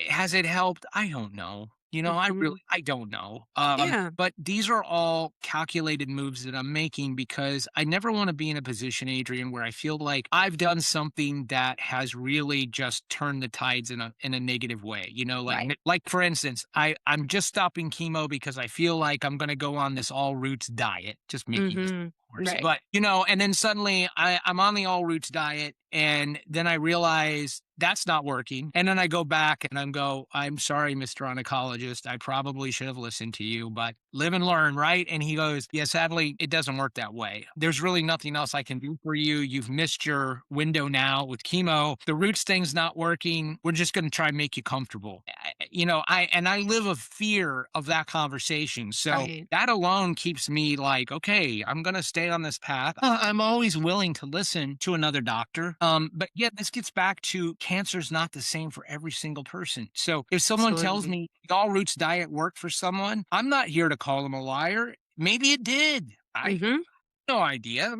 Speaker 1: Has it helped? I don't know.
Speaker 2: Mhm.
Speaker 1: I don't know.
Speaker 2: Yeah.
Speaker 1: But these are all calculated moves that I'm making because I never want to be in a position, Adrian, where I feel like I've done something that has really just turned the tides in a negative way.
Speaker 2: Right.
Speaker 1: Like for instance, I'm just stopping chemo because I feel like I'm going to go on this all roots diet. Just making this,
Speaker 2: Mhm.
Speaker 1: of course.
Speaker 2: Right.
Speaker 1: But and then suddenly I'm on the all roots diet, and then I realize that's not working. And then I go back and I'm sorry, Mr. Oncologist. I probably should have listened to you, but live and learn, right? And he goes, yeah, sadly, it doesn't work that way. There's really nothing else I can do for you. You've missed your window now with chemo. The roots thing's not working. We're just going to try and make you comfortable. I live a fear of that conversation. So
Speaker 2: Right.
Speaker 1: that alone keeps me like, okay, I'm going to stay on this path. I'm always willing to listen to another doctor. But yeah, this gets back to cancer's not the same for every single person. So if someone tells
Speaker 2: Absolutely.
Speaker 1: me the all roots diet worked for someone, I'm not here to call them a liar. Maybe it did. I
Speaker 2: Mhm.
Speaker 1: no idea.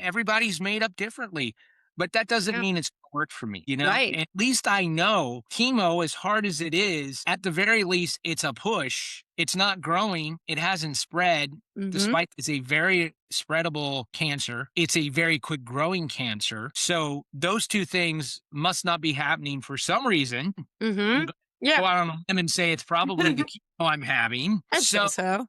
Speaker 1: Everybody's made up differently. but that doesn't
Speaker 2: Yeah.
Speaker 1: mean it's gonna work for me, you know?
Speaker 2: Right.
Speaker 1: At least I know chemo, as hard as it is, at the very least, it's a push. It's not growing. It hasn't spread,
Speaker 2: Mhm.
Speaker 1: despite it's a very spreadable cancer. It's a very quick growing cancer. So those two things must not be happening for some reason. I'm
Speaker 2: Mhm.
Speaker 1: gonna
Speaker 2: Yeah.
Speaker 1: go out on a limb and say it's probably the chemo I'm having.
Speaker 2: I'd say
Speaker 1: So,
Speaker 2: so.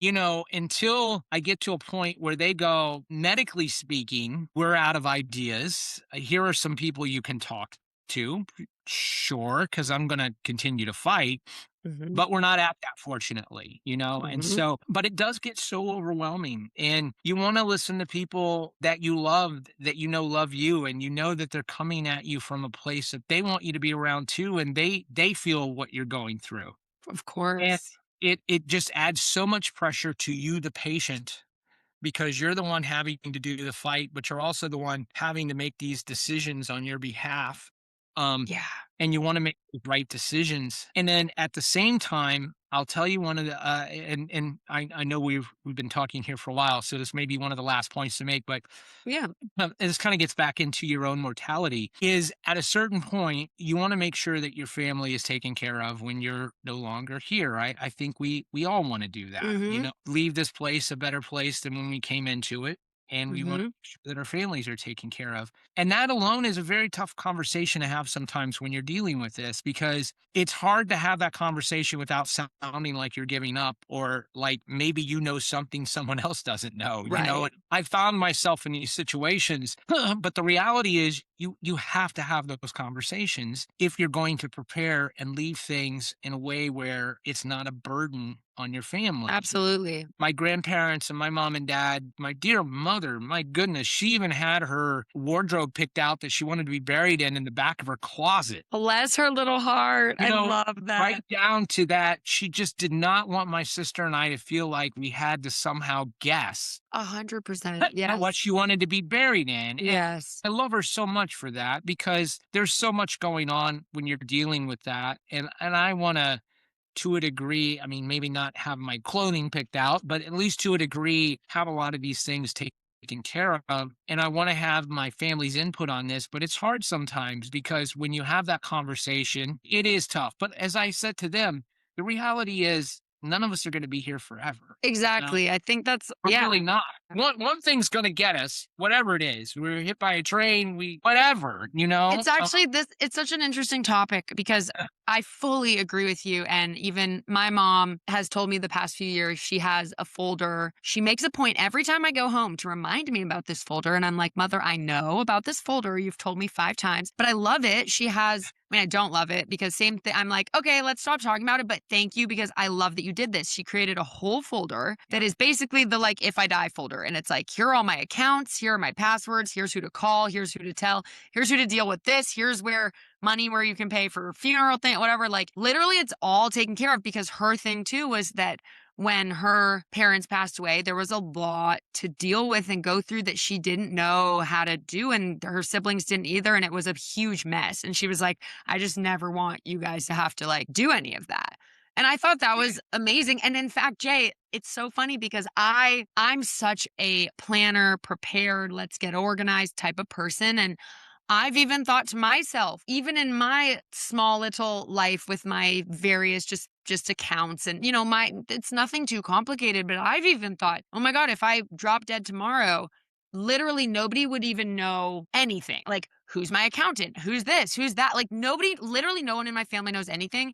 Speaker 1: until I get to a point where they go, medically speaking, we're out of ideas. Here are some people you can talk to. Sure, because I'm going to continue to fight,
Speaker 2: Mhm.
Speaker 1: but we're not at that, fortunately, And
Speaker 2: Mhm.
Speaker 1: so, but it does get so overwhelming. And you want to listen to people that you love, that love you, and you know that they're coming at you from a place that they want you to be around too. And they feel what you're going through.
Speaker 2: Of
Speaker 1: And
Speaker 2: course.
Speaker 1: it just adds so much pressure to you, the patient, because you're the one having to do the fight, but you're also the one having to make these decisions on your behalf. Um,
Speaker 2: Yeah.
Speaker 1: and you want to make the right decisions. And then at the same time, I'll tell you one of the and I know we've been talking here for a while, so this may be one of the last points to make, but
Speaker 2: Yeah.
Speaker 1: and this kind of gets back into your own mortality, is at a certain point you want to make sure that your family is taken care of when you're no longer here. I think we all want to do that,
Speaker 2: Mhm.
Speaker 1: leave this place a better place than when we came into it, and we want to
Speaker 2: Mhm.
Speaker 1: make sure that our families are taken care of. And that alone is a very tough conversation to have sometimes when you're dealing with this, because it's hard to have that conversation without sounding like you're giving up, or like maybe something someone else doesn't know.
Speaker 2: Right.
Speaker 1: And I found myself in these situations, but the reality is you have to have those conversations if you're going to prepare and leave things in a way where it's not a burden on your family.
Speaker 2: Absolutely.
Speaker 1: My grandparents and my mom and dad, my dear mother, my goodness, she even had her wardrobe picked out that she wanted to be buried in the back of her closet.
Speaker 2: Bless her little heart.
Speaker 1: You
Speaker 2: I
Speaker 1: know,
Speaker 2: love
Speaker 1: right
Speaker 2: that.
Speaker 1: down to that, she just did not want my sister and I to feel like we had to somehow guess
Speaker 2: 100%.
Speaker 1: at what
Speaker 2: Yes.
Speaker 1: she wanted to be buried in. And
Speaker 2: Yes.
Speaker 1: I love her so much for that, because there's so much going on when you're dealing with that. And I want to a degree, I mean, maybe not have my clothing picked out, but at least to a degree, have a lot of these things taken care of. And I want to have my family's input on this, but it's hard sometimes, because when you have that conversation, it is tough. But as I said to them, the reality is none of us are going to be here forever.
Speaker 2: Exactly. I think that's
Speaker 1: We're
Speaker 2: yeah.
Speaker 1: really not. One thing's gonna get us, whatever it is. We're hit by a train, we whatever, you know?
Speaker 2: It's actually this it's such an interesting topic because I fully agree with you. And even my mom has told me the past few years she has a folder. She makes a point every time I go home to remind me about this folder. And I'm like, Mother, I know about this folder. You've told me 5 times, but I love it. She has, I mean, I don't love it because same thing. I'm like, okay, let's stop talking about it. But thank you because I love that you did this. She created a whole folder that is basically the like if I die folder. And it's like, here are all my accounts. Here are my passwords. Here's who to call. Here's who to tell. Here's who to deal with this. Here's where money where you can pay for funeral thing, whatever. Like literally it's all taken care of because her thing too was that when her parents passed away, there was a lot to deal with and go through that she didn't know how to do. And her siblings didn't either. And it was a huge mess. And she was like, I just never want you guys to have to like do any of that. And I thought that was amazing. And in fact, Jay, it's so funny because I'm such a planner, prepared, let's get organized type of person. And I've even thought to myself, even in my small little life with my various just accounts and my it's nothing too complicated, but I've even thought, "Oh my god, if I drop dead tomorrow, literally nobody would even know anything. Like who's my accountant? Who's this? Who's that? Like nobody, literally no one in my family knows anything."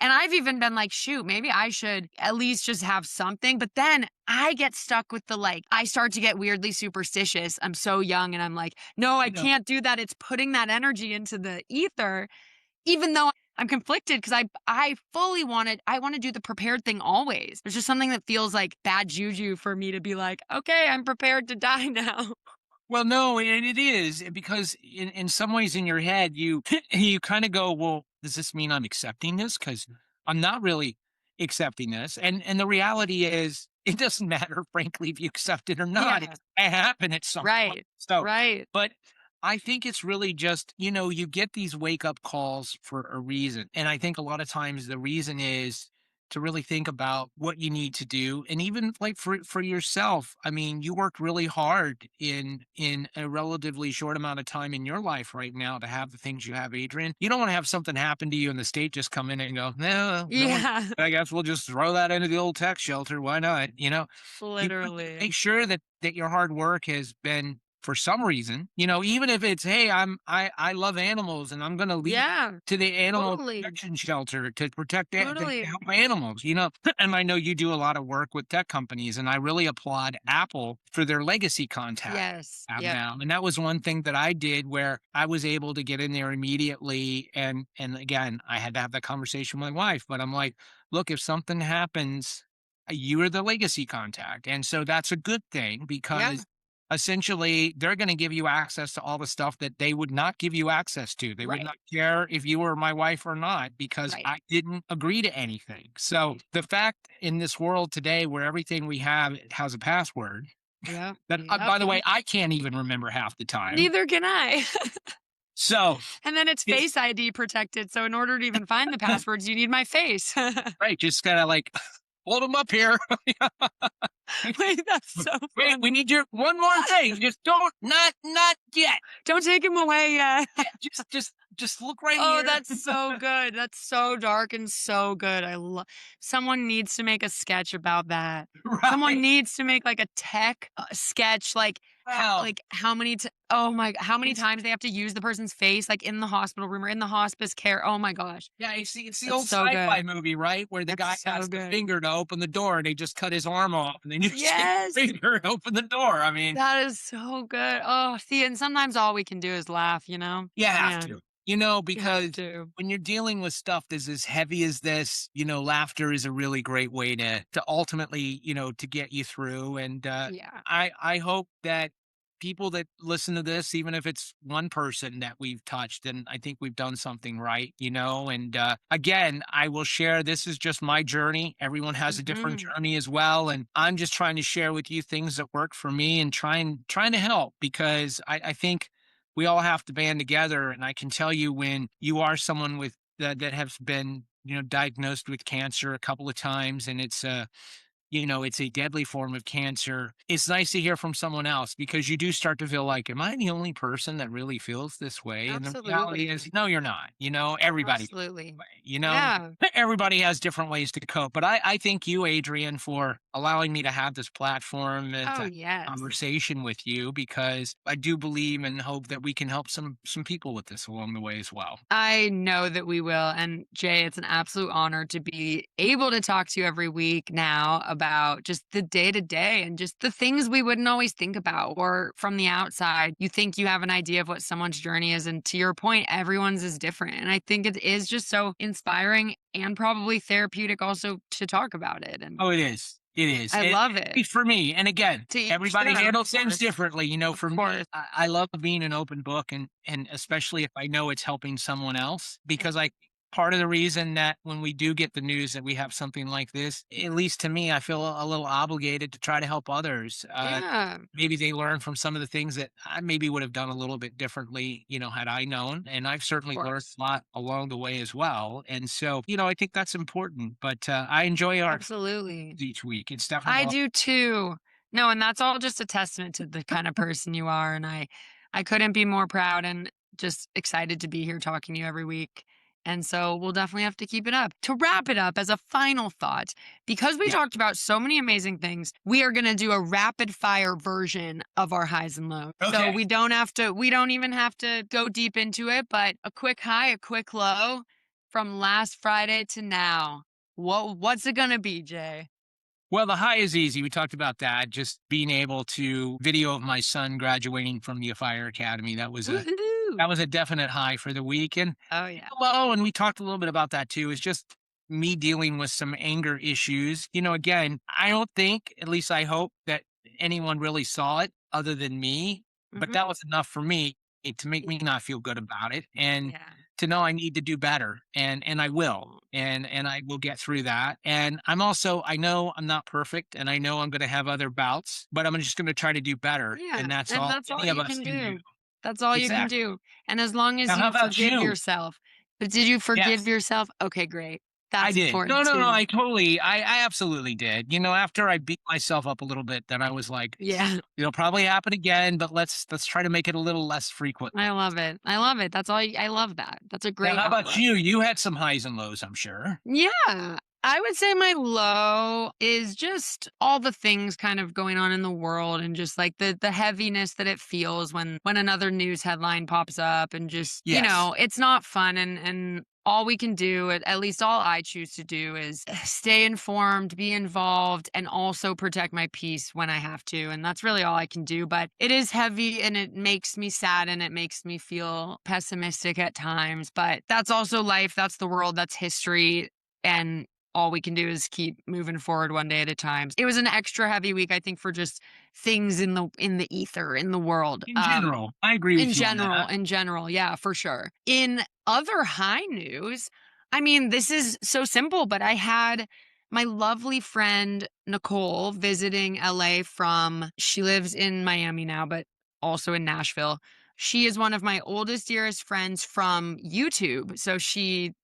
Speaker 2: And I've even been like, shoot, maybe I should at least just have something. But then I get stuck with the like, I start to get weirdly superstitious. I'm so young and I'm like, no, I
Speaker 1: You know,
Speaker 2: can't do that. It's putting that energy into the ether, even though I'm conflicted because I fully I want to do the prepared thing always. There's just something that feels like bad juju for me to be like, okay, I'm prepared to die now.
Speaker 1: well, no, and it is, because in some ways in your head, you you kind of go, well, does this mean I'm accepting this? Because I'm not really accepting this. And the reality is, it doesn't matter, frankly, if you accept it or not.
Speaker 2: Yeah.
Speaker 1: It's gonna happen at some point.
Speaker 2: Right.
Speaker 1: So,
Speaker 2: Right.
Speaker 1: but I think it's really just, you get these wake up calls for a reason. And I think a lot of times the reason is to really think about what you need to do. And even like for yourself, I mean, you worked really hard in a relatively short amount of time in your life right now to have the things you have, Adrian. You don't want to have something happen to you in the state, just come in and go, no one,
Speaker 2: Yeah,
Speaker 1: I guess we'll just throw that into the old tech shelter. Why not? You want to
Speaker 2: literally.
Speaker 1: make sure that your hard work has been for some reason, even if it's, hey, I love animals and I'm going to leave
Speaker 2: Yeah,
Speaker 1: to the animal
Speaker 2: totally,
Speaker 1: protection shelter to protect to
Speaker 2: totally.
Speaker 1: help animals, and I know you do a lot of work with tech companies, and I really applaud Apple for their legacy contact
Speaker 2: Yes,
Speaker 1: have
Speaker 2: yep,
Speaker 1: now. And that was one thing that I did where I was able to get in there immediately. And again, I had to have that conversation with my wife, but I'm like, look, if something happens, you are the legacy contact. And so that's a good thing
Speaker 2: yeah,
Speaker 1: because essentially they're going to give you access to all the stuff that they would not give you access to. They would
Speaker 2: right,
Speaker 1: not care if you were my wife or not because
Speaker 2: right,
Speaker 1: I didn't agree to anything. So
Speaker 2: right.
Speaker 1: the fact in this world today where everything we have has a password
Speaker 2: Yep,
Speaker 1: that,
Speaker 2: yep,
Speaker 1: by the way,
Speaker 2: yep.
Speaker 1: I can't even remember half the time.
Speaker 2: Neither can I.
Speaker 1: So
Speaker 2: And then it's
Speaker 1: it's
Speaker 2: Face ID protected, so in order to even find the passwords, you need my face.
Speaker 1: right. Just kind of like hold them up here.
Speaker 2: Wait, that's so
Speaker 1: Wait, we
Speaker 2: funny.
Speaker 1: need your one more thing. Just don't, not yet.
Speaker 2: Don't take him away yet.
Speaker 1: Yeah, just look right
Speaker 2: Oh,
Speaker 1: here.
Speaker 2: that's so good. That's so dark and so good. Someone needs to make a sketch about that. Someone
Speaker 1: Right.
Speaker 2: needs to make like a tech sketch,
Speaker 1: Wow.
Speaker 2: how many oh my how many
Speaker 1: It's
Speaker 2: times they have to use the person's face like in the hospital room or in the hospice care. Oh my gosh.
Speaker 1: Yeah, you see, it's the
Speaker 2: That's
Speaker 1: old
Speaker 2: so
Speaker 1: sci-fi
Speaker 2: good.
Speaker 1: movie, right? Where the
Speaker 2: That's
Speaker 1: guy
Speaker 2: so
Speaker 1: has the
Speaker 2: good.
Speaker 1: finger to open the door, and they just cut his arm off, and then you take the
Speaker 2: Yes.
Speaker 1: finger and open the door. I mean,
Speaker 2: That is so good. Oh, see, and sometimes all we can do is laugh, you know?
Speaker 1: you have
Speaker 2: Man,
Speaker 1: to,
Speaker 2: you have
Speaker 1: because
Speaker 2: to.
Speaker 1: when you're dealing with stuff that's as heavy as this, laughter is a really great way to ultimately, to get you through. And
Speaker 2: Yeah,
Speaker 1: I hope that people that listen to this, even if it's one person that we've touched, then I think we've done something right, And again, I will share. This is just my journey. Everyone has a different
Speaker 2: mhm,
Speaker 1: journey as well, and I'm just trying to share with you things that work for me and trying to help because I think we all have to band together. And I can tell you when you are someone with that has been diagnosed with cancer a couple of times, and it's a deadly form of cancer. It's nice to hear from someone else because you do start to feel like, am I the only person that really feels this way? And the reality
Speaker 2: absolutely,
Speaker 1: is, no, you're not. Everybody feels
Speaker 2: absolutely.
Speaker 1: this way.
Speaker 2: Yeah.
Speaker 1: Everybody has different ways to cope. But I thank you, Adrienne, for allowing me to have this platform and to
Speaker 2: Oh,
Speaker 1: have a
Speaker 2: yes.
Speaker 1: conversation with you because I do believe and hope that we can help some people with this along the way as well.
Speaker 2: I know that we will. And Jay, it's an absolute honor to be able to talk to you every week now about just the day to day and just the things we wouldn't always think about. Or from the outside, you think you have an idea of what someone's journey is. And to your point, everyone's is different. And I think it is just so inspiring and probably therapeutic also to talk about it. And
Speaker 1: Oh, it is. It is.
Speaker 2: I
Speaker 1: And
Speaker 2: love it.
Speaker 1: for me, and again,
Speaker 2: To each
Speaker 1: everybody
Speaker 2: their own, of
Speaker 1: handles things
Speaker 2: course.
Speaker 1: differently.
Speaker 2: Of
Speaker 1: For me,
Speaker 2: course.
Speaker 1: I love being an open book and especially if I know it's helping someone else because I part of the reason that when we do get the news that we have something like this, at least to me, I feel a little obligated to try to help others.
Speaker 2: Yeah,
Speaker 1: Maybe they learn from some of the things that I maybe would have done a little bit differently, had I known. And I've
Speaker 2: of
Speaker 1: certainly learned
Speaker 2: course.
Speaker 1: a lot along the way as well. And so, I think that's important. But I enjoy our
Speaker 2: Absolutely.
Speaker 1: each week. It's definitely
Speaker 2: I do too. No, and that's all just a testament to the kind of person you are, and I couldn't be more proud and just excited to be here talking to you every week. And so we'll definitely have to keep it up. To wrap it up as a final thought, because we
Speaker 1: yeah.
Speaker 2: talked about so many amazing things, we are going to do a rapid fire version of our highs and lows. So
Speaker 1: Okay.
Speaker 2: we don't even have to go deep into it, but a quick high, a quick low from last Friday to now. What's it going to be, Jay?
Speaker 1: Well, the high is easy. We talked about that. Just being able to video of my son graduating from the fire academy. That was a
Speaker 2: Woohoo!
Speaker 1: that was a definite high for the week. And
Speaker 2: Oh, yeah.
Speaker 1: low, and we talked a little bit about that too, is just me dealing with some anger issues. Again, I don't think, at least I hope, that anyone really saw it other than me, but
Speaker 2: Mhm.
Speaker 1: that was enough for me to make me not feel good about it and
Speaker 2: Yeah.
Speaker 1: to know I need to do better and I will. And I will get through that. And I know I'm not perfect and I know I'm going to have other bouts, but I'm just going to try to do better.
Speaker 2: Yeah,
Speaker 1: And that's
Speaker 2: and
Speaker 1: all
Speaker 2: that's all
Speaker 1: any of
Speaker 2: you
Speaker 1: us
Speaker 2: can
Speaker 1: can do.
Speaker 2: do. That's all you can
Speaker 1: Exactly.
Speaker 2: do, and as long as
Speaker 1: Now, how
Speaker 2: you
Speaker 1: about
Speaker 2: forgive
Speaker 1: you?
Speaker 2: yourself. But did you forgive
Speaker 1: Yes.
Speaker 2: yourself? Okay, great.
Speaker 1: I
Speaker 2: That's
Speaker 1: did. No,
Speaker 2: important
Speaker 1: no, no,
Speaker 2: too.
Speaker 1: I absolutely did. After I beat myself up a little bit, then I was like,
Speaker 2: Yeah.
Speaker 1: it'll probably happen again, but let's try to make it a little less frequently.
Speaker 2: I love it. I love it. That's all I love that. That's a
Speaker 1: Now,
Speaker 2: great
Speaker 1: how about
Speaker 2: outlook.
Speaker 1: you? You had some highs and lows, I'm sure.
Speaker 2: Yeah. I would say my low is just all the things kind of going on in the world and just like the heaviness that it feels when another news headline pops up and just,
Speaker 1: Yes.
Speaker 2: it's not fun and all we can do, at least all I choose to do is stay informed, be involved, and also protect my peace when I have to. And that's really all I can do. But it is heavy and it makes me sad and it makes me feel pessimistic at times. But that's also life. That's the world. That's history. And all we can do is keep moving forward one day at a time. It was an extra heavy week, I think, for just things in the ether, in the world.
Speaker 1: In general, I agree with you on that.
Speaker 2: In general, yeah, for sure. In other high news, I mean, this is so simple, but I had my lovely friend Nicole visiting LA she lives in Miami now, but also in Nashville. She is one of my oldest, dearest friends from YouTube. So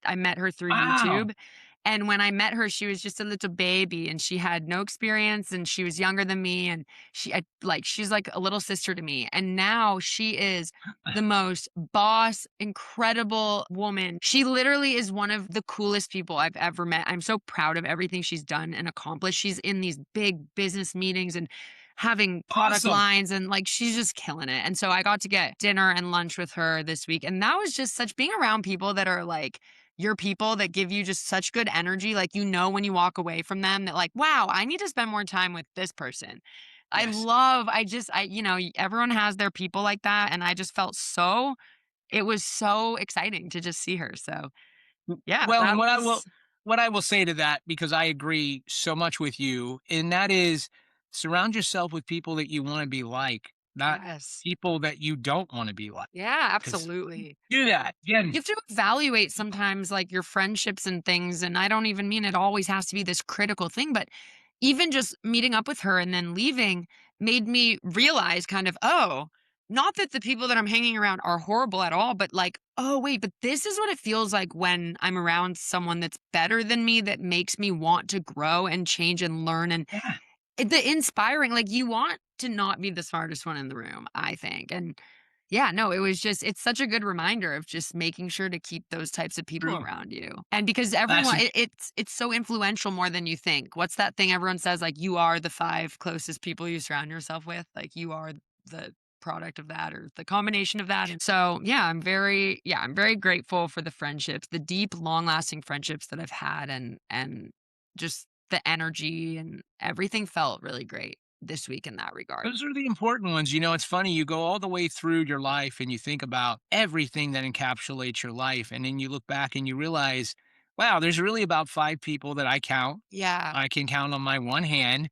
Speaker 2: I met her through
Speaker 1: Wow.
Speaker 2: YouTube. And when I met her, she was just a little baby and she had no experience and she was younger than me. And she's like a little sister to me. And now she is the most boss, incredible woman. She literally is one of the coolest people I've ever met. I'm so proud of everything she's done and accomplished. She's in these big business meetings and having product
Speaker 1: Awesome.
Speaker 2: lines and like she's just killing it. And so I got to get dinner and lunch with her this week. And that was just such being around people that are like your people that give you just such good energy. Like, when you walk away from them that like, wow, I need to spend more time with this person.
Speaker 1: Yes.
Speaker 2: Everyone has their people like that. And I just it was so exciting to just see her. So yeah,
Speaker 1: Well, and
Speaker 2: that was,
Speaker 1: what I will say to that, because I agree so much with you, and that is surround yourself with people that you want to be like, not
Speaker 2: yes.
Speaker 1: people that you don't want to be like.
Speaker 2: Yeah,
Speaker 1: Because
Speaker 2: absolutely.
Speaker 1: do that.
Speaker 2: You
Speaker 1: Again,
Speaker 2: have to evaluate sometimes like your friendships and things. And I don't even mean it always has to be this critical thing, but even just meeting up with her and then leaving made me realize kind of, oh, not that the people that I'm hanging around are horrible at all, but like, oh, wait, but this is what it feels like when I'm around someone that's better than me that makes me want to grow and change and learn. And
Speaker 1: yeah,
Speaker 2: the inspiring, like you want to not be the smartest one in the room, I think. And yeah, no, it's such a good reminder of just making sure to keep those types of people
Speaker 1: true.
Speaker 2: around you. And because
Speaker 1: That's
Speaker 2: everyone, it's so influential more than you think. What's that thing everyone says? Like you are the five closest people you surround yourself with. Like you are the product of that or the combination of that. And so I'm very grateful for the friendships, the deep, long lasting friendships that I've had and just the energy and everything felt really great this week in that regard.
Speaker 1: those are the important ones. It's funny, you go all the way through your life and you think about everything that encapsulates your life. And then you look back and you realize, wow, there's really about five people that I count.
Speaker 2: Yeah,
Speaker 1: I can count on my one hand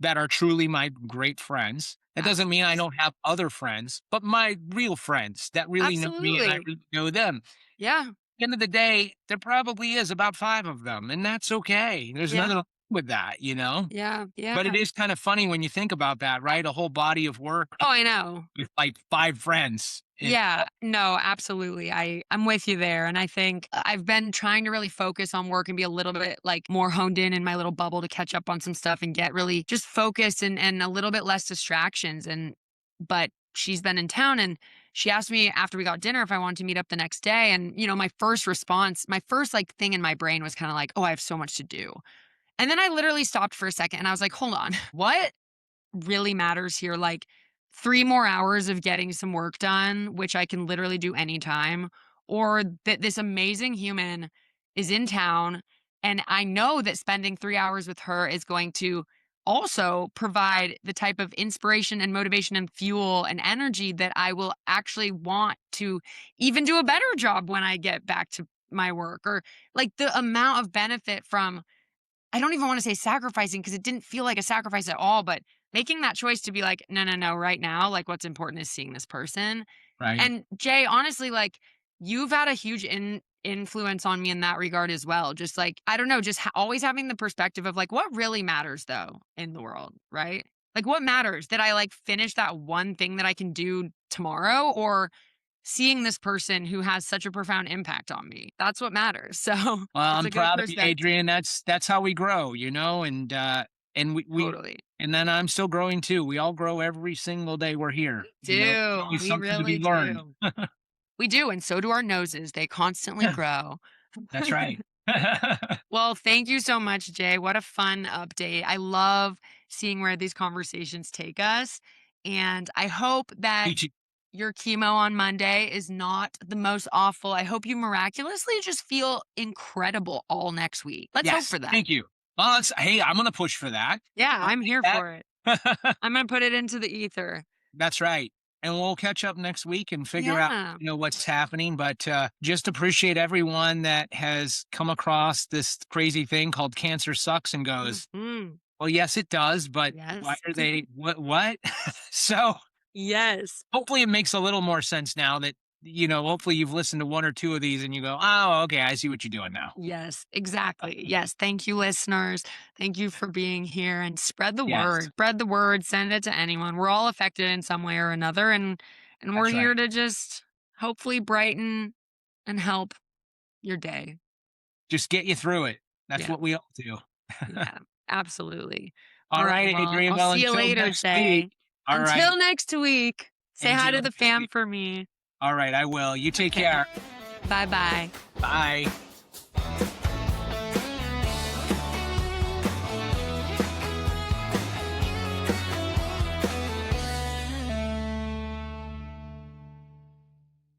Speaker 1: that are truly my great friends. That doesn't mean I
Speaker 2: absolutely.
Speaker 1: don't have other friends, but my real friends that really know me and I
Speaker 2: Absolutely.
Speaker 1: really know them.
Speaker 2: Yeah.
Speaker 1: The end of the day, there probably is about five of them, and that's okay. There's
Speaker 2: Yeah.
Speaker 1: nothing wrong with that.
Speaker 2: Yeah. Yeah.
Speaker 1: But it is kind of funny when you think about that, right? A whole body of work
Speaker 2: Oh, I know.
Speaker 1: with like five friends. And
Speaker 2: Yeah. No, absolutely. I'm with you there. And I think I've been trying to really focus on work and be a little bit like more honed in my little bubble to catch up on some stuff and get really just focused and a little bit less distractions. But she's been in town and she asked me after we got dinner if I wanted to meet up the next day. And, my first response, my first like thing in my brain was kind of like, oh, I have so much to do. And then I literally stopped for a second and I was like, hold on, what really matters here? Like 3 more hours of getting some work done, which I can literally do anytime, or that this amazing human is in town. And I know that spending 3 hours with her is going to also provide the type of inspiration and motivation and fuel and energy that I will actually want to even do a better job when I get back to my work or like the amount of benefit from I don't even wanna say sacrificing because it didn't feel like a sacrifice at all, but making that choice to be like, "No, no, no, right now, like, what's important is seeing this person."
Speaker 1: right.
Speaker 2: And Jay, honestly, like, you've had a huge influence on me in that regard as well. Just like, I don't know, just always having the perspective of like, what really matters though in the world, right? Like, what matters? That I like finish that one thing that I can do tomorrow or seeing this person who has such a profound impact on me. That's what matters. So
Speaker 1: Well,
Speaker 2: it's
Speaker 1: I'm
Speaker 2: a good
Speaker 1: proud of you,
Speaker 2: perspective.
Speaker 1: Adrian. That's how we grow, and we
Speaker 2: Totally.
Speaker 1: and then I'm still growing too. We all grow every single day we're here. There's
Speaker 2: Do.
Speaker 1: always
Speaker 2: We
Speaker 1: something to
Speaker 2: really
Speaker 1: be learned.
Speaker 2: do. We do. And so do our noses. They constantly grow.
Speaker 1: That's right.
Speaker 2: Well, thank you so much, Jay. What a fun update. I love seeing where these conversations take us. And I hope that
Speaker 1: You
Speaker 2: your chemo on Monday is not the most awful. I hope you miraculously just feel incredible all next week. Let's hope
Speaker 1: Yes,
Speaker 2: for that.
Speaker 1: thank you. Well, hey, I'm gonna push for that.
Speaker 2: Yeah,
Speaker 1: I'll
Speaker 2: I'm
Speaker 1: take
Speaker 2: here
Speaker 1: that.
Speaker 2: for it. I'm going to put it into the ether.
Speaker 1: That's right. And we'll catch up next week and figure out,
Speaker 2: Yeah.
Speaker 1: what's happening. But just appreciate everyone that has come across this crazy thing called cancer sucks and goes,
Speaker 2: Mhm.
Speaker 1: well, yes, it does, but why
Speaker 2: Yes.
Speaker 1: are they what? So
Speaker 2: Yes.
Speaker 1: hopefully it makes a little more sense now that, hopefully you've listened to one or two of these and you go, oh, okay, I see what you're doing now.
Speaker 2: Yes, exactly. Yes. Thank you, listeners. Thank you for being here and spread the
Speaker 1: Yes,
Speaker 2: word. Spread the word. Send it to anyone. We're all affected in some way or another. And we're
Speaker 1: that's
Speaker 2: here
Speaker 1: right.
Speaker 2: to just hopefully brighten and help your day.
Speaker 1: Just get you through it. That's
Speaker 2: Yeah.
Speaker 1: what we all do.
Speaker 2: Yeah. Absolutely.
Speaker 1: All
Speaker 2: All right.
Speaker 1: right,
Speaker 2: Well,
Speaker 1: Adrian.
Speaker 2: I'll
Speaker 1: Well,
Speaker 2: see you
Speaker 1: until
Speaker 2: later,
Speaker 1: next week.
Speaker 2: Jay.
Speaker 1: All right.
Speaker 2: Until next week. Say hi
Speaker 1: Until
Speaker 2: to the
Speaker 1: next
Speaker 2: fam
Speaker 1: week.
Speaker 2: for me.
Speaker 1: All right, I will. You take
Speaker 2: Okay.
Speaker 1: care.
Speaker 2: Bye bye.
Speaker 1: Bye.